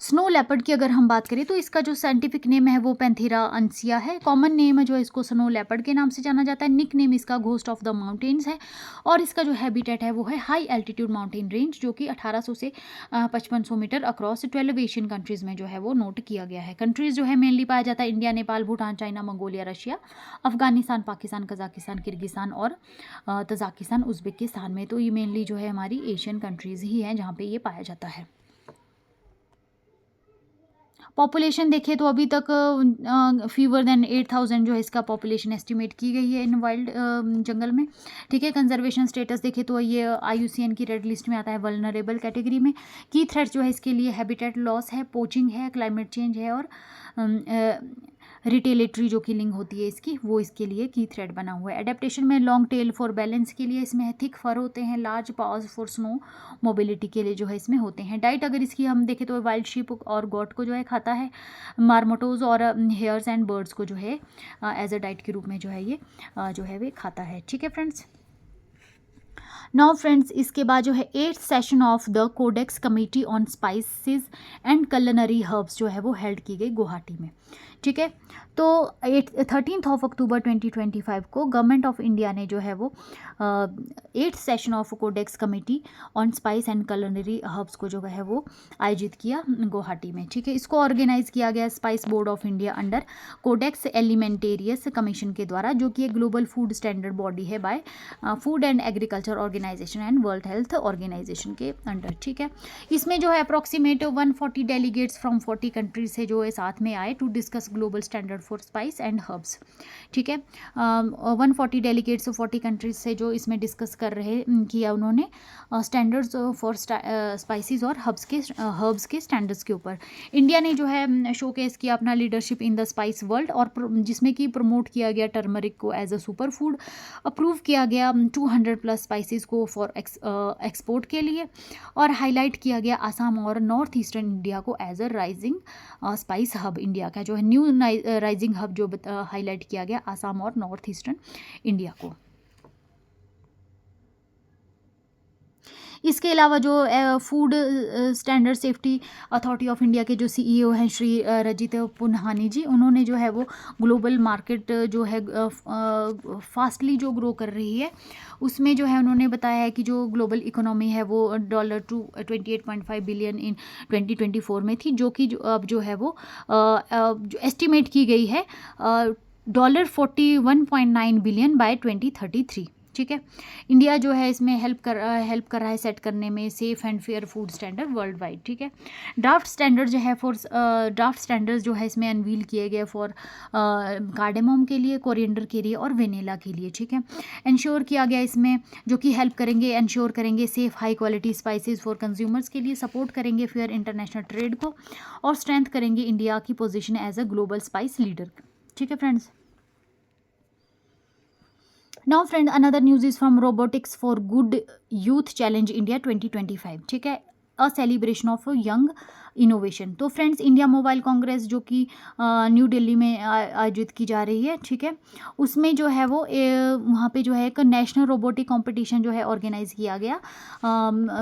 स्नो लेपर्ड की अगर हम बात करें तो इसका जो साइंटिफिक नेम है वो पैंथेरा अंसिया है। कॉमन नेम है जो इसको स्नो लेपर्ड के नाम से जाना जाता है। निक नेम इसका घोस्ट ऑफ द माउंटेन्स है, और इसका जो हैबिटेट है वो है हाई एल्टीट्यूड माउंटेन रेंज, जो कि 1800 से 5500 मीटर अक्रॉस 12 एशियन कंट्रीज़ में जो है वो नोट किया गया है। कंट्रीज़ जो है मेनली पाया जाता है India, Nepal, Bhutan, China, Mongolia, Russia, Afghanistan, Pakistan, Kazakhstan, Kyrgyzstan और तजाकिस्तान, उज्बेकिस्तान में। तो ये मेनली जो है हमारी एशियन कंट्रीज़ ही हैं जहाँ पर ये पाया जाता है। पॉपुलेशन देखें तो अभी तक फीवर देन 8000 जो है इसका पॉपुलेशन एस्टिमेट की गई है इन वाइल्ड जंगल में। ठीक है, कंजर्वेशन स्टेटस देखें तो ये IUCN की रेड लिस्ट में आता है वल्नरेबल कैटेगरी में। की थ्रेट्स जो है इसके लिए हैबिटेट लॉस है, पोचिंग है, क्लाइमेट चेंज है, और रिटेलेटरी जो किलिंग होती है इसकी, वो इसके लिए की थ्रेट बना हुआ है। एडेप्टेशन में लॉन्ग टेल फॉर बैलेंस के लिए इसमें थिक फर होते हैं, large pause for snow mobility के लिए जो है इसमें होते हैं। डाइट अगर इसकी हम देखें तो वाइल्ड शीप और गोट को जो है खाता है, मार्मोटोज और हेयर्स एंड बर्ड्स को जो है एज अ डाइट के रूप में जो है ये जो है वे खाता है। ठीक है फ्रेंड्स, नाउ फ्रेंड्स, इसके बाद जो है 8th session of the codex committee on spices and culinary herbs जो है वो हेल्ड की गई गुवाहाटी में। ठीक है, तो 13 अक्टूबर 2025 को गवर्नमेंट ऑफ इंडिया ने जो है वो 8th session of codex committee on spice and culinary herbs को जो है वो आयोजित किया गुवाहाटी में। ठीक है, इसको ऑर्गेनाइज किया गया spice board of India under codex alimentarius commission के द्वारा, जो कि एक ग्लोबल फूड स्टैंडर्ड बॉडी है by food and agriculture organisation organisation and world health organisation के अंडर, ठीक है। इसमें जो है अप्रॉक्सीमेट 140 डेलीगेट्स फ्रॉम 40 कंट्रीज से जो है साथ में आए to discuss global standard for spice and herbs, ठीक है। 140 डेलीगेट्स 40 कंट्रीज से जो इसमें डिस्कस कर रहे किया उन्होंने स्टैंडर्ड्स फॉर स्पाइसेस और हर्ब्स के स्टैंडर्ड्स के ऊपर। इंडिया ने जो है शोकेस किया अपना leadership in the spice world, और जिसमें कि प्रमोट किया गया टर्मरिक को as a super food, approve किया गया 200+ स्पाइसेस को फॉर एक्सपोर्ट के लिए, और हाईलाइट किया गया आसाम और नॉर्थ ईस्टर्न इंडिया को as a rising spice hub. India का जो है न्यू राइजिंग हब जो हाईलाइट किया गया आसाम और नॉर्थ ईस्टर्न इंडिया को। इसके अलावा जो food standard safety authority of India के जो सीईओ हैं श्री रजित पुन्हानी जी, उन्होंने जो है वो ग्लोबल मार्केट जो है फास्टली जो ग्रो कर रही है उसमें जो है उन्होंने बताया है कि जो ग्लोबल इकोनॉमी है वो $28.5 बिलियन इन 2024 में थी, जो कि अब जो है वो जो एस्टिमेट की गई है $41.9 बिलियन बाय 2033, ठीक है। इंडिया जो है इसमें हेल्प कर रहा है सेट करने में safe and fair food standard world wide, ठीक है। ड्राफ्ट स्टैंडर्ड जो है ड्राफ्ट स्टैंडर्ड्स जो है इसमें अनवील किए गए फॉर कार्डेमोम के लिए, कोरिएंडर के लिए और वेनिला के लिए, ठीक है। इंश्योर किया गया इसमें जो कि हेल्प करेंगे, इंश्योर करेंगे safe high quality spices for consumers के लिए, सपोर्ट करेंगे फेयर इंटरनेशनल ट्रेड को, और स्ट्रेंथ करेंगे इंडिया की position as a global spice leader, ठीक है friends. Now friend, another news is from Robotics for Good Youth Challenge India 2025, ठीक है, a celebration of young innovation. तो फ्रेंड्स, इंडिया मोबाइल कांग्रेस जो कि न्यू दिल्ली में आयोजित की जा रही है, ठीक है, उसमें जो है वो वहाँ पे जो है एक नेशनल रोबोटिक कंपटीशन जो है ऑर्गेनाइज किया गया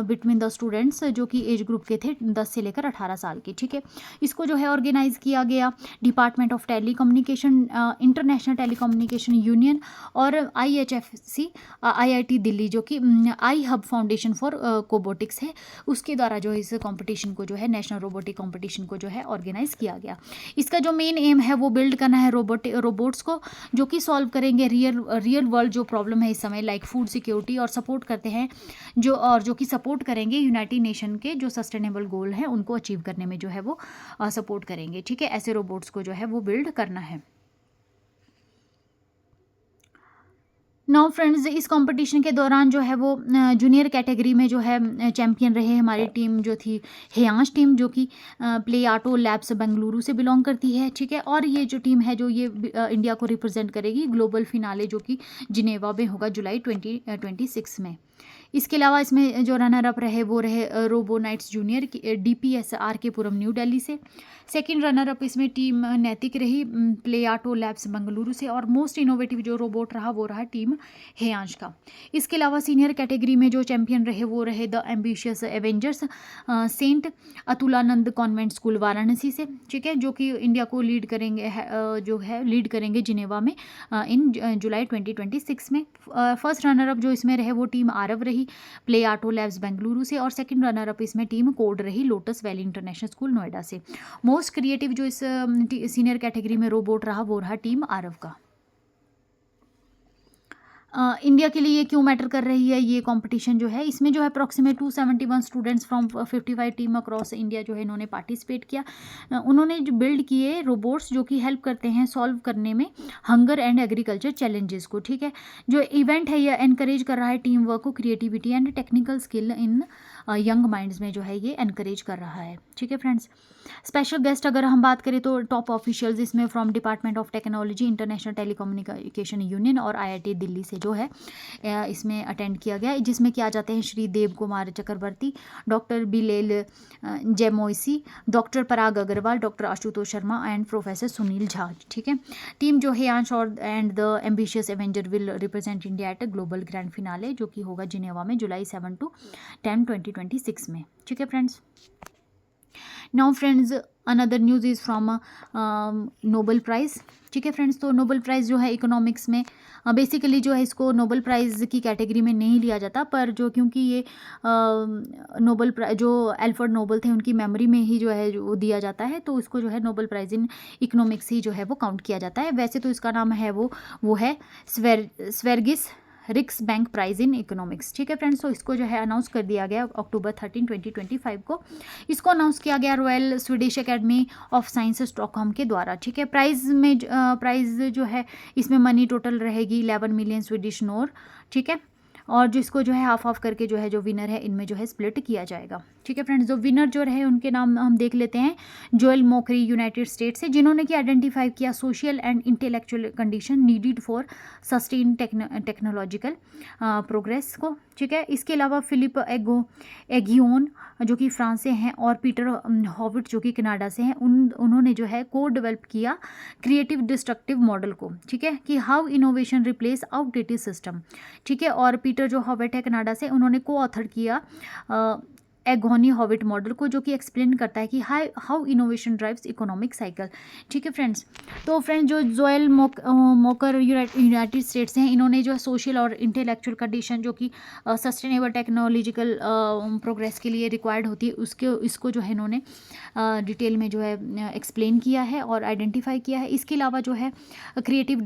बिटवीन द स्टूडेंट्स जो कि एज ग्रुप के थे 10 से लेकर 18 साल के, ठीक है। इसको जो है ऑर्गेनाइज किया गया department of telecommunication, international telecommunication union और IHFC IIT दिल्ली जो कि I hub foundation for cobotics है, उसके द्वारा जो इस कंपटीशन को जो है नेशनल रोबोटिक कंपटीशन को जो है ऑर्गेनाइज किया गया। इसका जो मेन एम है वो बिल्ड करना है रोबोट्स को जो कि सॉल्व करेंगे रियल वर्ल्ड जो प्रॉब्लम है इस समय लाइक फूड सिक्योरिटी, और सपोर्ट करते हैं जो कि सपोर्ट करेंगे यूनाइटेड नेशन के जो सस्टेनेबल गोल है उनको अचीव करने में जो है वो सपोर्ट करेंगे, ठीक है। ऐसे रोबोट्स को जो है वो बिल्ड करना है। नाउ फ्रेंड्स, इस कंपटीशन के दौरान जो है वो जूनियर कैटेगरी में जो है चैम्पियन रहे हमारी टीम जो थी हेयांश टीम, जो कि प्ले आटो लैब्स बेंगलुरु से बिलोंग करती है, ठीक है। और ये जो टीम है जो ये इंडिया को रिप्रेजेंट करेगी ग्लोबल फिनाले जो कि जिनेवा में होगा जुलाई 2026 में। इसके अलावा इसमें जो रनर अप रहे वो रहे रोबोनाइट्स जूनियर DPSR के पुरम न्यू दिल्ली से। सेकंड रनर अप इसमें टीम नैतिक रही प्ले आटो लैब्स बेंगलुरु से, और मोस्ट इनोवेटिव जो रोबोट रहा वो रहा टीम हेयांश का। इसके अलावा सीनियर कैटेगरी में जो चैंपियन रहे वो रहे the ambitious avengers saint Atulanand convent school Varanasi से, ठीक है, जो कि इंडिया को लीड करेंगे जिनेवा में इन जुलाई 2026 में। फर्स्ट रनर अप जो इसमें रहे वो टीम आरव रही प्ले आटो लैब्स बेंगलुरु से, और सेकंड रनर अप इसमें टीम कोड रही lotus valley international school Noida से। मोस्ट क्रिएटिव जो इस सीनियर कैटेगरी में रोबोट रहा वो रहा टीम आरव का। इंडिया के लिए ये क्यों मैटर कर रही है ये कंपटीशन जो है, इसमें जो है approximate 271 students from 55 team across India जो है इन्होंने पार्टिसिपेट किया। उन्होंने जो बिल्ड किए रोबोट्स जो कि हेल्प करते हैं सॉल्व करने में हंगर एंड एग्रीकल्चर चैलेंजेस को, ठीक है। जो इवेंट है ये एनकरेज कर रहा है टीम वर्क को, creativity and technical skill in young minds में जो है ये एनकरेज कर रहा है, ठीक है फ्रेंड्स। स्पेशल गेस्ट अगर हम बात करें तो टॉप ऑफिशियल्स इसमें from department of technology, international telecommunication union और IIT दिल्ली से जो है इसमें अटेंड किया गया, जिसमें क्या जाते हैं Shri Dev Kumar Chakravarti, doctor Bilel Jamoussi, doctor Parag Agarwal, doctor Ashutosh Sharma and professor Sunil Jha, ठीक है। टीम जो हेयांश और and the ambitious avenger will represent India at global grand finale जो कि होगा जिनेवा में जुलाई 7 to 10, 2026 में, ठीक है friends. Now friends, another news is from Nobel prize, ठीक है फ्रेंड्स। तो नोबेल प्राइज़ जो है इकोनॉमिक्स में बेसिकली जो है इसको नोबेल प्राइज़ की कैटेगरी में नहीं लिया जाता, पर जो क्योंकि ये नोबेल प्राइज़ जो अल्फ्रेड नोबेल थे उनकी मेमोरी में ही जो है वो दिया जाता है, तो इसको जो है नोबेल प्राइज़ इन इकोनॉमिक्स ही जो है वो काउंट किया जाता है। वैसे तो इसका नाम है वो है स्वेर्गिस रिक्स बैंक प्राइज इन इकोनॉमिक्स। ठीक है फ्रेंड्स, तो इसको जो है अनाउंस कर दिया गया अक्टूबर 13, 2025 को। इसको अनाउंस किया गया royal Swedish academy of science Stockholm के द्वारा। ठीक है, प्राइज जो है इसमें मनी टोटल रहेगी 11 मिलियन स्वीडिश नोर। ठीक है, और जिसको जो है हाफ हाफ करके जो है जो विनर है इनमें जो है स्प्लिट किया जाएगा। ठीक है फ्रेंड्स, जो विनर जो रहे उनके नाम हम देख लेते हैं। जोएल मोकरी यूनाइटेड स्टेट्स से, जिन्होंने कि आइडेंटिफाई किया social and intellectual condition needed for sustain technological progress को। ठीक है, इसके अलावा फिलिप एगियोन जो कि फ्रांस से हैं और पीटर हॉविट जो कि कनाडा से हैं, उन्होंने जो है को डेवलप किया क्रिएटिव डिस्ट्रक्टिव मॉडल को। ठीक है, कि how innovation replace outdated system. ठीक है, और पीटर जो हॉविट है कनाडा से, उन्होंने को ऑथर किया एगोनी हॉविट मॉडल को, जो कि एक्सप्लेन करता है कि how innovation drives economic cycle. ठीक है फ्रेंड्स, तो फ्रेंड्स जो जोएल मोकर यूनाइटेड स्टेट्स हैं, इन्होंने जो सोशल और इंटेलेक्चुअल कंडीशन जो कि सस्टेनेबल टेक्नोलॉजिकल प्रोग्रेस के लिए रिक्वायर्ड होती है इसको जो है इन्होंने डिटेल में जो है एक्सप्लेन किया है और आइडेंटिफाई किया है। इसके अलावा जो है क्रिएटिव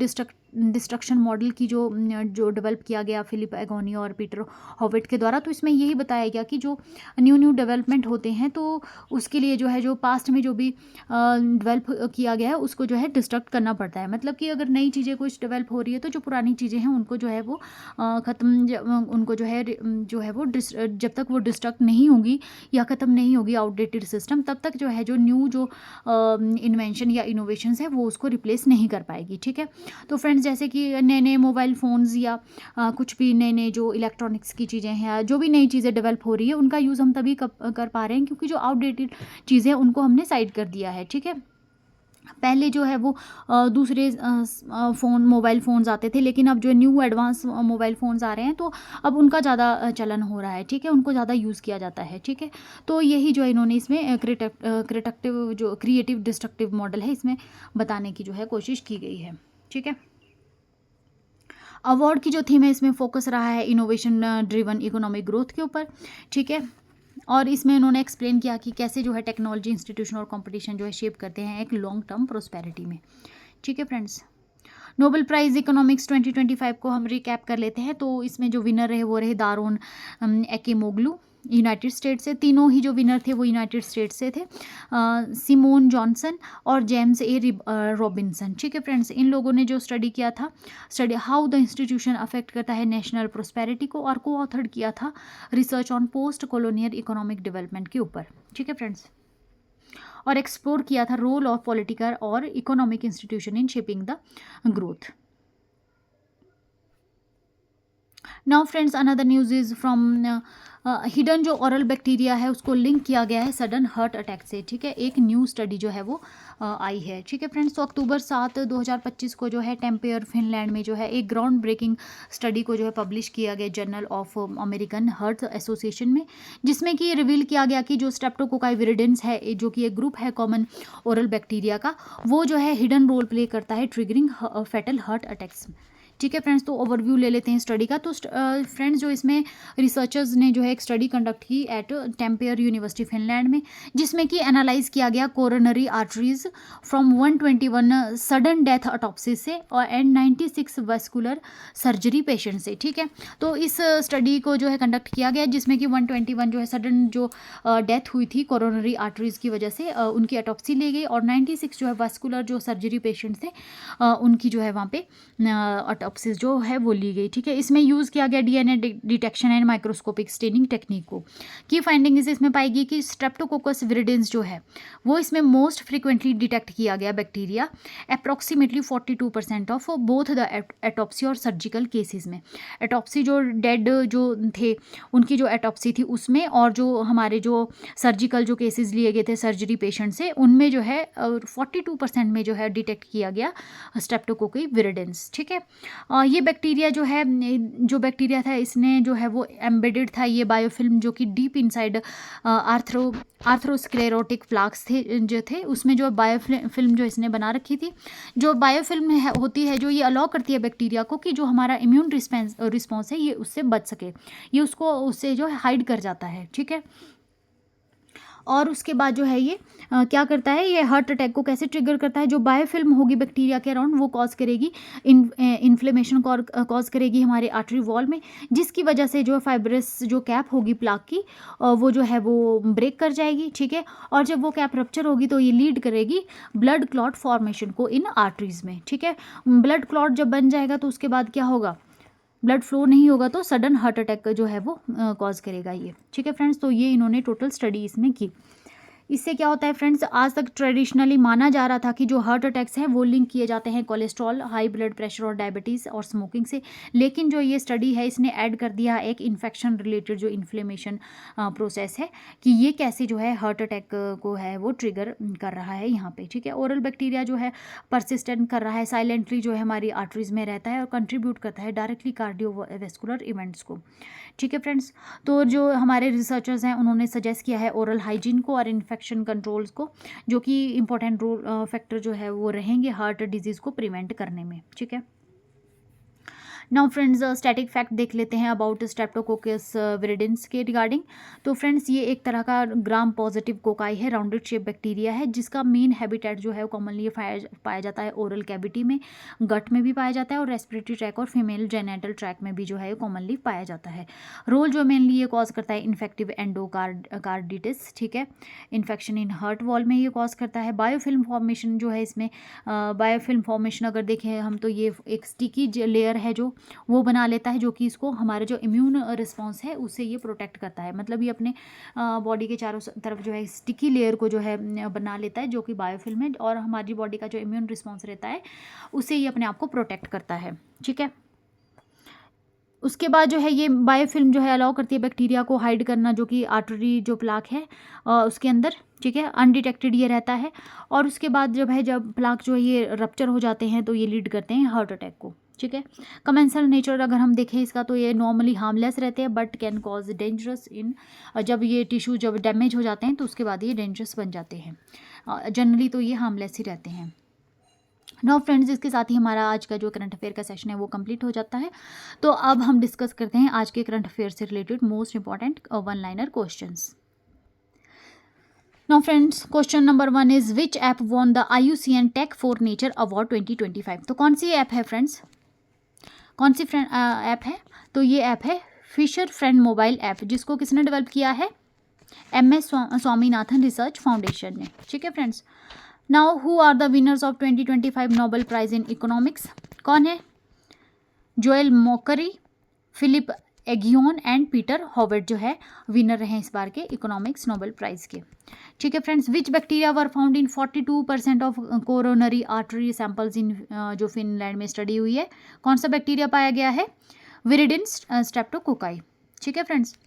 डिस्ट्रक्शन मॉडल की जो डेवलप किया गया फिलिप एगोनी और पीटर हॉविट के द्वारा, तो इसमें यही बताया गया कि जो न्यू डेवलपमेंट होते हैं तो उसके लिए जो है जो पास्ट में जो भी डेवलप किया गया है उसको जो है डिस्ट्रक्ट करना पड़ता है। मतलब कि अगर नई चीज़ें कुछ डेवलप हो रही है तो जो पुरानी चीज़ें हैं उनको जो है वो उनको जो है वो जब तक वो डिस्ट्रक्ट नहीं होगी या ख़त्म नहीं होगी आउटडेटेड सिस्टम, तब तक जो है जो न्यू जो इन्वेंशन या इनोवेशंस है वो उसको रिप्लेस नहीं कर पाएगी। ठीक है, तो फ्रेंड्स जैसे कि नए नए मोबाइल फ़ोन्स या कुछ भी नए नए जो इलेक्ट्रॉनिक्स की चीज़ें हैं या जो भी नई चीज़ें डेवलप हो रही है उनका यूज़ हम तभी कर पा रहे हैं क्योंकि जो आउटडेटेड चीज़ें हैं उनको हमने साइड कर दिया है। ठीक है, पहले जो है वो दूसरे मोबाइल फ़ोन्स आते थे, लेकिन अब जो न्यू एडवांस मोबाइल फ़ोन्स आ रहे हैं तो अब उनका ज़्यादा चलन हो रहा है। ठीक है, उनको ज़्यादा यूज़ किया जाता है। ठीक है, तो यही जो इन्होंने इसमें क्रिएटिव डिस्ट्रक्टिव मॉडल है इसमें बताने की जो है कोशिश की गई है। ठीक है, अवार्ड की जो थीम है इसमें फोकस रहा है इनोवेशन ड्रिवन इकोनॉमिक ग्रोथ के ऊपर। ठीक है, और इसमें उन्होंने एक्सप्लेन किया कि कैसे जो है टेक्नोलॉजी इंस्टीट्यूशन और कंपटीशन जो है शेप करते हैं एक लॉन्ग टर्म प्रोस्पेरिटी में। ठीक है फ्रेंड्स, नोबेल प्राइज़ इकोनॉमिक्स 2025 को हम रिकैप कर लेते हैं। तो इसमें जो विनर रहे वो रहे दारोन एकेमोग्लू यूनाइटेड स्टेट्स से। तीनों ही जो विनर थे वो यूनाइटेड स्टेट्स से थे, सिमोन जॉनसन और जेम्स रॉबिन्सन। ठीक है फ्रेंड्स, इन लोगों ने जो स्टडी किया था हाउ द इंस्टीट्यूशन अफेक्ट करता है नेशनल प्रोस्पेरिटी को, और को ऑथर्ड किया था research on post colonial economic development के ऊपर। ठीक है फ्रेंड्स, और एक्सप्लोर किया था रोल ऑफ पॉलिटिकल और economic institution in shaping the growth. Now friends, another news is from hidden जो ओरल बैक्टीरिया है उसको लिंक किया गया है सडन हार्ट अटैक से। ठीक है, एक न्यू स्टडी जो है वो आई है। ठीक है फ्रेंड्स, तो अक्टूबर 7, 2025 को जो है टेम्पेयर फिनलैंड में जो है एक ग्राउंड ब्रेकिंग स्टडी को जो है पब्लिश किया गया journal of American heart association में, जिसमें कि रिवील किया गया कि जो स्ट्रेप्टोकोकाई विरिडेंस है जो कि एक ग्रुप है कॉमन ओरल बैक्टीरिया का, वो जो है हिडन रोल प्ले करता है ट्रिगरिंग फैटल हार्ट अटैक्स। ठीक है फ्रेंड्स, तो ओवरव्यू ले लेते हैं स्टडी का। तो फ्रेंड्स जो इसमें रिसर्चर्स ने जो है एक स्टडी कंडक्ट की एट टेम्पेयर यूनिवर्सिटी फिनलैंड में, जिसमें कि एनालाइज किया गया coronary arteries from 121 sudden death autopsy से और एंड 96 वेस्कुलर सर्जरी पेशेंट से। ठीक है, तो इस स्टडी को जो है कंडक्ट किया गया जिसमें कि 121 जो है सडन जो डेथ हुई थी कोरोनरी आर्टरीज की वजह से उनकी ऑटोप्सी ली गई, और 96 जो है वेस्कुलर जो सर्जरी पेशेंट थे उनकी जो है वहाँ पे ऑटोप्सिस जो है वो ली गई। ठीक है, इसमें यूज़ किया गया DNA detection and microscopic staining technique को। की फाइंडिंग्स इसमें पाएगी कि स्ट्रेप्टोकोकस विरिडेंस जो है वो इसमें मोस्ट फ्रिक्वेंटली डिटेक्ट किया गया bacteria approximately 42% of both the autopsy और सर्जिकल केसेस में। एटॉप्सी जो डेड जो थे उनकी जो एटॉप्सी थी उसमें, और जो हमारे जो सर्जिकल जो केसेस लिए गए थे सर्जरी पेशेंट से उनमें जो है 42% में जो है डिटेक्ट किया गया स्ट्रेप्टोकोकाई विरिडेंस। ठीक है, ये बैक्टीरिया जो बैक्टीरिया था इसने जो है वो एम्बेडेड था ये बायोफिल्म जो कि डीप इनसाइड आर्थ्रोस्क्लेरोटिक प्लाक्स थे उसमें जो बायोफिल्म जो इसने बना रखी थी। जो बायोफिल्म होती है जो ये अलाउ करती है बैक्टीरिया को कि जो हमारा इम्यून रिस्पॉन्स है ये उससे बच सके, ये उसको उससे जो है हाइड कर जाता है। ठीक है, और उसके बाद जो है ये क्या करता है, ये हार्ट अटैक को कैसे ट्रिगर करता है, जो बायोफिल्म होगी बैक्टीरिया के अराउंड वो कॉज करेगी इन्फ्लेमेशन कॉज करेगी हमारे आर्टरी वॉल में, जिसकी वजह से जो फाइब्रस जो कैप होगी प्लाक की वो जो है वो ब्रेक कर जाएगी, ठीक है। और जब वो कैप रप्चर होगी तो ये लीड करेगी ब्लड क्लॉट फॉर्मेशन को इन आर्टरीज में, ठीक है। ब्लड क्लॉट जब बन जाएगा तो उसके बाद क्या होगा, ब्लड फ्लो नहीं होगा तो सडन हार्ट अटैक जो है वो कॉज करेगा ये, ठीक है फ्रेंड्स। तो ये इन्होंने टोटल स्टडी इसमें की। इससे क्या होता है फ्रेंड्स, आज तक ट्रेडिशनली माना जा रहा था कि जो हार्ट अटैक्स हैं वो लिंक किए जाते हैं कोलेस्ट्रॉल, हाई ब्लड प्रेशर और डायबिटीज़ और स्मोकिंग से, लेकिन जो ये स्टडी है इसने ऐड कर दिया एक इन्फेक्शन रिलेटेड जो इन्फ्लेमेशन प्रोसेस है कि ये कैसे जो है हार्ट अटैक को है वो ट्रिगर कर रहा है यहाँ पे, ठीक है। ओरल बैक्टीरिया जो है परसिस्टेंट कर रहा है, साइलेंटली जो है हमारी आर्टरीज में रहता है और कंट्रीब्यूट करता है डायरेक्टली कार्डियोवैस्कुलर इवेंट्स को, ठीक है फ्रेंड्स। तो जो हमारे रिसर्चर्स हैं उन्होंने सजेस्ट किया है ओरल हाइजीन को और इन्फेक्शन कंट्रोल्स को, जो कि इंपॉर्टेंट रोल फैक्टर जो है वो रहेंगे हार्ट डिजीज़ को प्रिवेंट करने में, ठीक है। नाउ फ्रेंड्स स्टैटिक फैक्ट देख लेते हैं अबाउट स्ट्रेप्टोकोकस विरिडेंस के रिगार्डिंग। तो फ्रेंड्स ये एक तरह का ग्राम पॉजिटिव कोकाई है, राउंडेड शेप बैक्टीरिया है, जिसका मेन हैबिटेट जो है वो कॉमनली पाया जाता है ओरल कैविटी में, गट में भी पाया जाता है और रेस्पिरेटरी ट्रैक और फीमेल जेनेटल ट्रैक में भी जो है कॉमनली पाया जाता है। रोल जो मेनली ये कॉज करता है इन्फेक्टिव एंडोकार्डिटिस, ठीक है, इन्फेक्शन इन हार्ट वॉल में ये कॉज करता है। बायोफिल्म फॉर्मेशन जो है इसमें, बायोफिल्म फॉर्मेशन अगर देखें हम तो ये एक स्टिकी लेयर है जो वो बना लेता है, जो कि इसको हमारे जो इम्यून रिस्पॉन्स है उससे ये प्रोटेक्ट करता है, मतलब ये अपने बॉडी के चारों तरफ जो है स्टिकी लेयर को जो है बना लेता है, जो कि बायोफिल्म है, और हमारी बॉडी का जो इम्यून रिस्पॉन्स रहता है उससे ये अपने आप को प्रोटेक्ट करता है, ठीक है। उसके बाद जो है ये बायोफिल्म जो है अलाउ करती है बैक्टीरिया को हाइड करना, जो कि आर्टरी जो प्लाक है उसके अंदर, ठीक है, अनडिटेक्टेड ये रहता है। और उसके बाद जब प्लाक जो है ये रप्चर हो जाते हैं तो ये लीड करते हैं हार्ट अटैक को, ठीक है। कमेंसल नेचर अगर हम देखें इसका तो ये नॉर्मली हार्मलेस रहते हैं but can cause dangerous in, जब ये टिश्यू जब डैमेज हो जाते हैं तो उसके बाद ये डेंजरस बन जाते हैं, जनरली तो ये हार्मलेस ही रहते हैं। नाउ फ्रेंड्स इसके साथ ही हमारा आज का जो करंट अफेयर का सेशन है वो कंप्लीट हो जाता है। तो अब हम डिस्कस करते हैं आज के करंट अफेयर से related most important one liner questions. Now friends question number 1 is which app won the IUCN tech for nature award 2025। तो कौन सी ऐप है फ्रेंड्स, कौन सी ऐप है, तो ये ऐप है फिशर फ्रेंड मोबाइल ऐप, जिसको किसने डेवलप किया है, MS स्वामीनाथन रिसर्च फाउंडेशन ने, ठीक है friends. Now who are the winners of 2025 Nobel prize in economics, कौन है, Joel Mokyr, Philippe Aghion and Peter Howitt जो है विनर रहे इस बार के इकोनॉमिक्स नोबेल प्राइज के, ठीक है friends. Which bacteria were found in 42% ऑफ कोरोनरी आर्टरी सैंपल्स इन, जो फिनलैंड में स्टडी हुई है, कौन सा बैक्टीरिया पाया गया है, विरिडिन स्ट्रेप्टोकोकाई, ठीक है friends.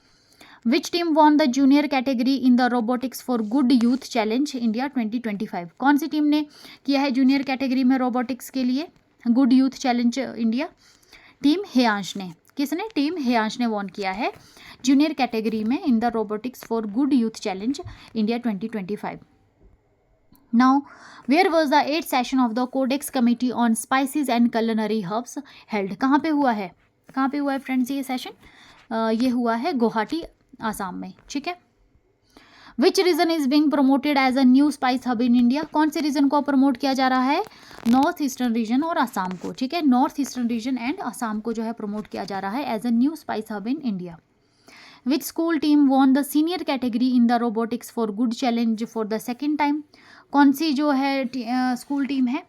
Which team won the junior category in the robotics for good youth challenge India 2025। कौन सी टीम ने किया है जूनियर कैटेगरी में रोबोटिक्स के लिए good youth challenge India, team Heyansh ने, किसने, टीम हेयांश ने वॉन किया है जूनियर कैटेगरी में in the robotics for good youth challenge India 2025। Now where was the 8th session of the codex committee on spices and culinary herbs held, कहाँ पे हुआ है, कहाँ पे हुआ है फ्रेंड्स ये सेशन, ये हुआ है गुवाहाटी आसाम में, ठीक है। Which region is being promoted as a new spice hub in India, कौन से रीजन को प्रमोट किया जा रहा है, नॉर्थ ईस्टर्न रीजन और आसाम को, ठीक है, north eastern region and Assam को जो है प्रमोट किया जा रहा है as a new spice hub in India. Which school team won the senior category in the robotics for good challenge for the second time, कौन सी जो है स्कूल टीम है,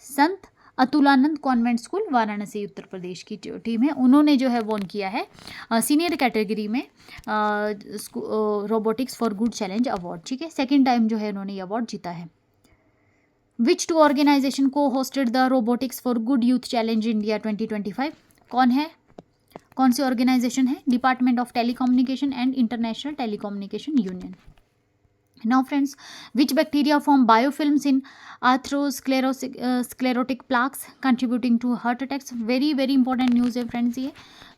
संत अतुलानंद कॉन्वेंट स्कूल वाराणसी उत्तर प्रदेश की जो टीम है उन्होंने जो है वॉन किया है सीनियर कैटेगरी में robotics for good challenge award, ठीक है, सेकेंड टाइम जो है उन्होंने ये अवार्ड जीता है। विच टू ऑर्गेनाइजेशन को hosted the robotics for good youth challenge India 2025, कौन है, कौन सी ऑर्गेनाइजेशन है, department of telecommunication and international telecommunication union. Now friends, which bacteria form biofilms in atherosclerotic plaques contributing to heart attacks। Very very important news है friends, ये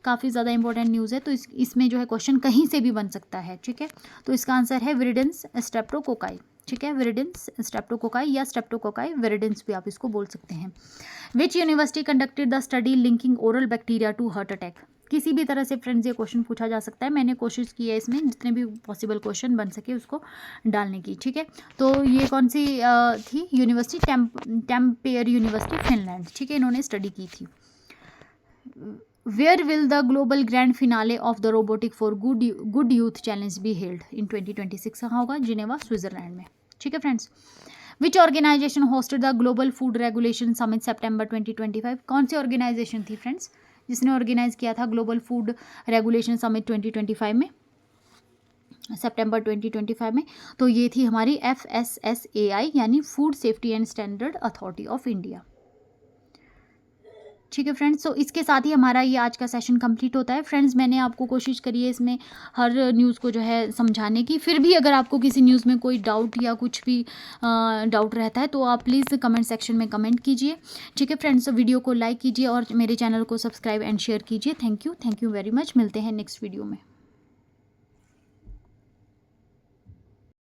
काफ़ी ज़्यादा important news है, तो इसमें जो है क्वेश्चन कहीं से भी बन सकता है, ठीक है। तो इसका आंसर है विरिडेंस स्ट्रेप्टोकोकाई, ठीक है, विरिडेंस स्ट्रेप्टोकोकाई या स्ट्रेप्टोकोकाई विरिडेंस भी आप इसको बोल सकते हैं। Which university conducted the study linking oral bacteria to heart attack, किसी भी तरह से फ्रेंड्स ये क्वेश्चन पूछा जा सकता है। मैंने कोशिश की है इसमें जितने भी पॉसिबल क्वेश्चन बन सके उसको डालने की, ठीक है। तो ये कौन सी थी यूनिवर्सिटी, टैम्पेयर यूनिवर्सिटी फिनलैंड, ठीक है, इन्होंने स्टडी की थी। Where will the global grand finale of the robotic for good youth challenge be held in 2026? कहाँ होगा? जिनेवा, स्विट्जरलैंड में, ठीक है friends. Which organisation hosted the global food regulation summit September 2025? कौन सी ऑर्गेनाइजेशन थी फ्रेंड्स जिसने ऑर्गेनाइज किया था ग्लोबल फूड रेगुलेशन समिट 2025 में, सितंबर 2025 में? तो ये थी हमारी FSSAI यानी food safety and standard authority of India, ठीक है फ्रेंड्स। तो इसके साथ ही हमारा ये आज का सेशन कंप्लीट होता है फ्रेंड्स। मैंने आपको कोशिश करी है इसमें हर न्यूज़ को जो है समझाने की। फिर भी अगर आपको किसी न्यूज़ में कोई डाउट या कुछ भी डाउट रहता है तो आप प्लीज़ कमेंट सेक्शन में कमेंट कीजिए, ठीक है फ्रेंड्स। तो वीडियो को लाइक कीजिए और मेरे चैनल को सब्सक्राइब एंड शेयर कीजिए। Thank you very much. मिलते हैं नेक्स्ट वीडियो में।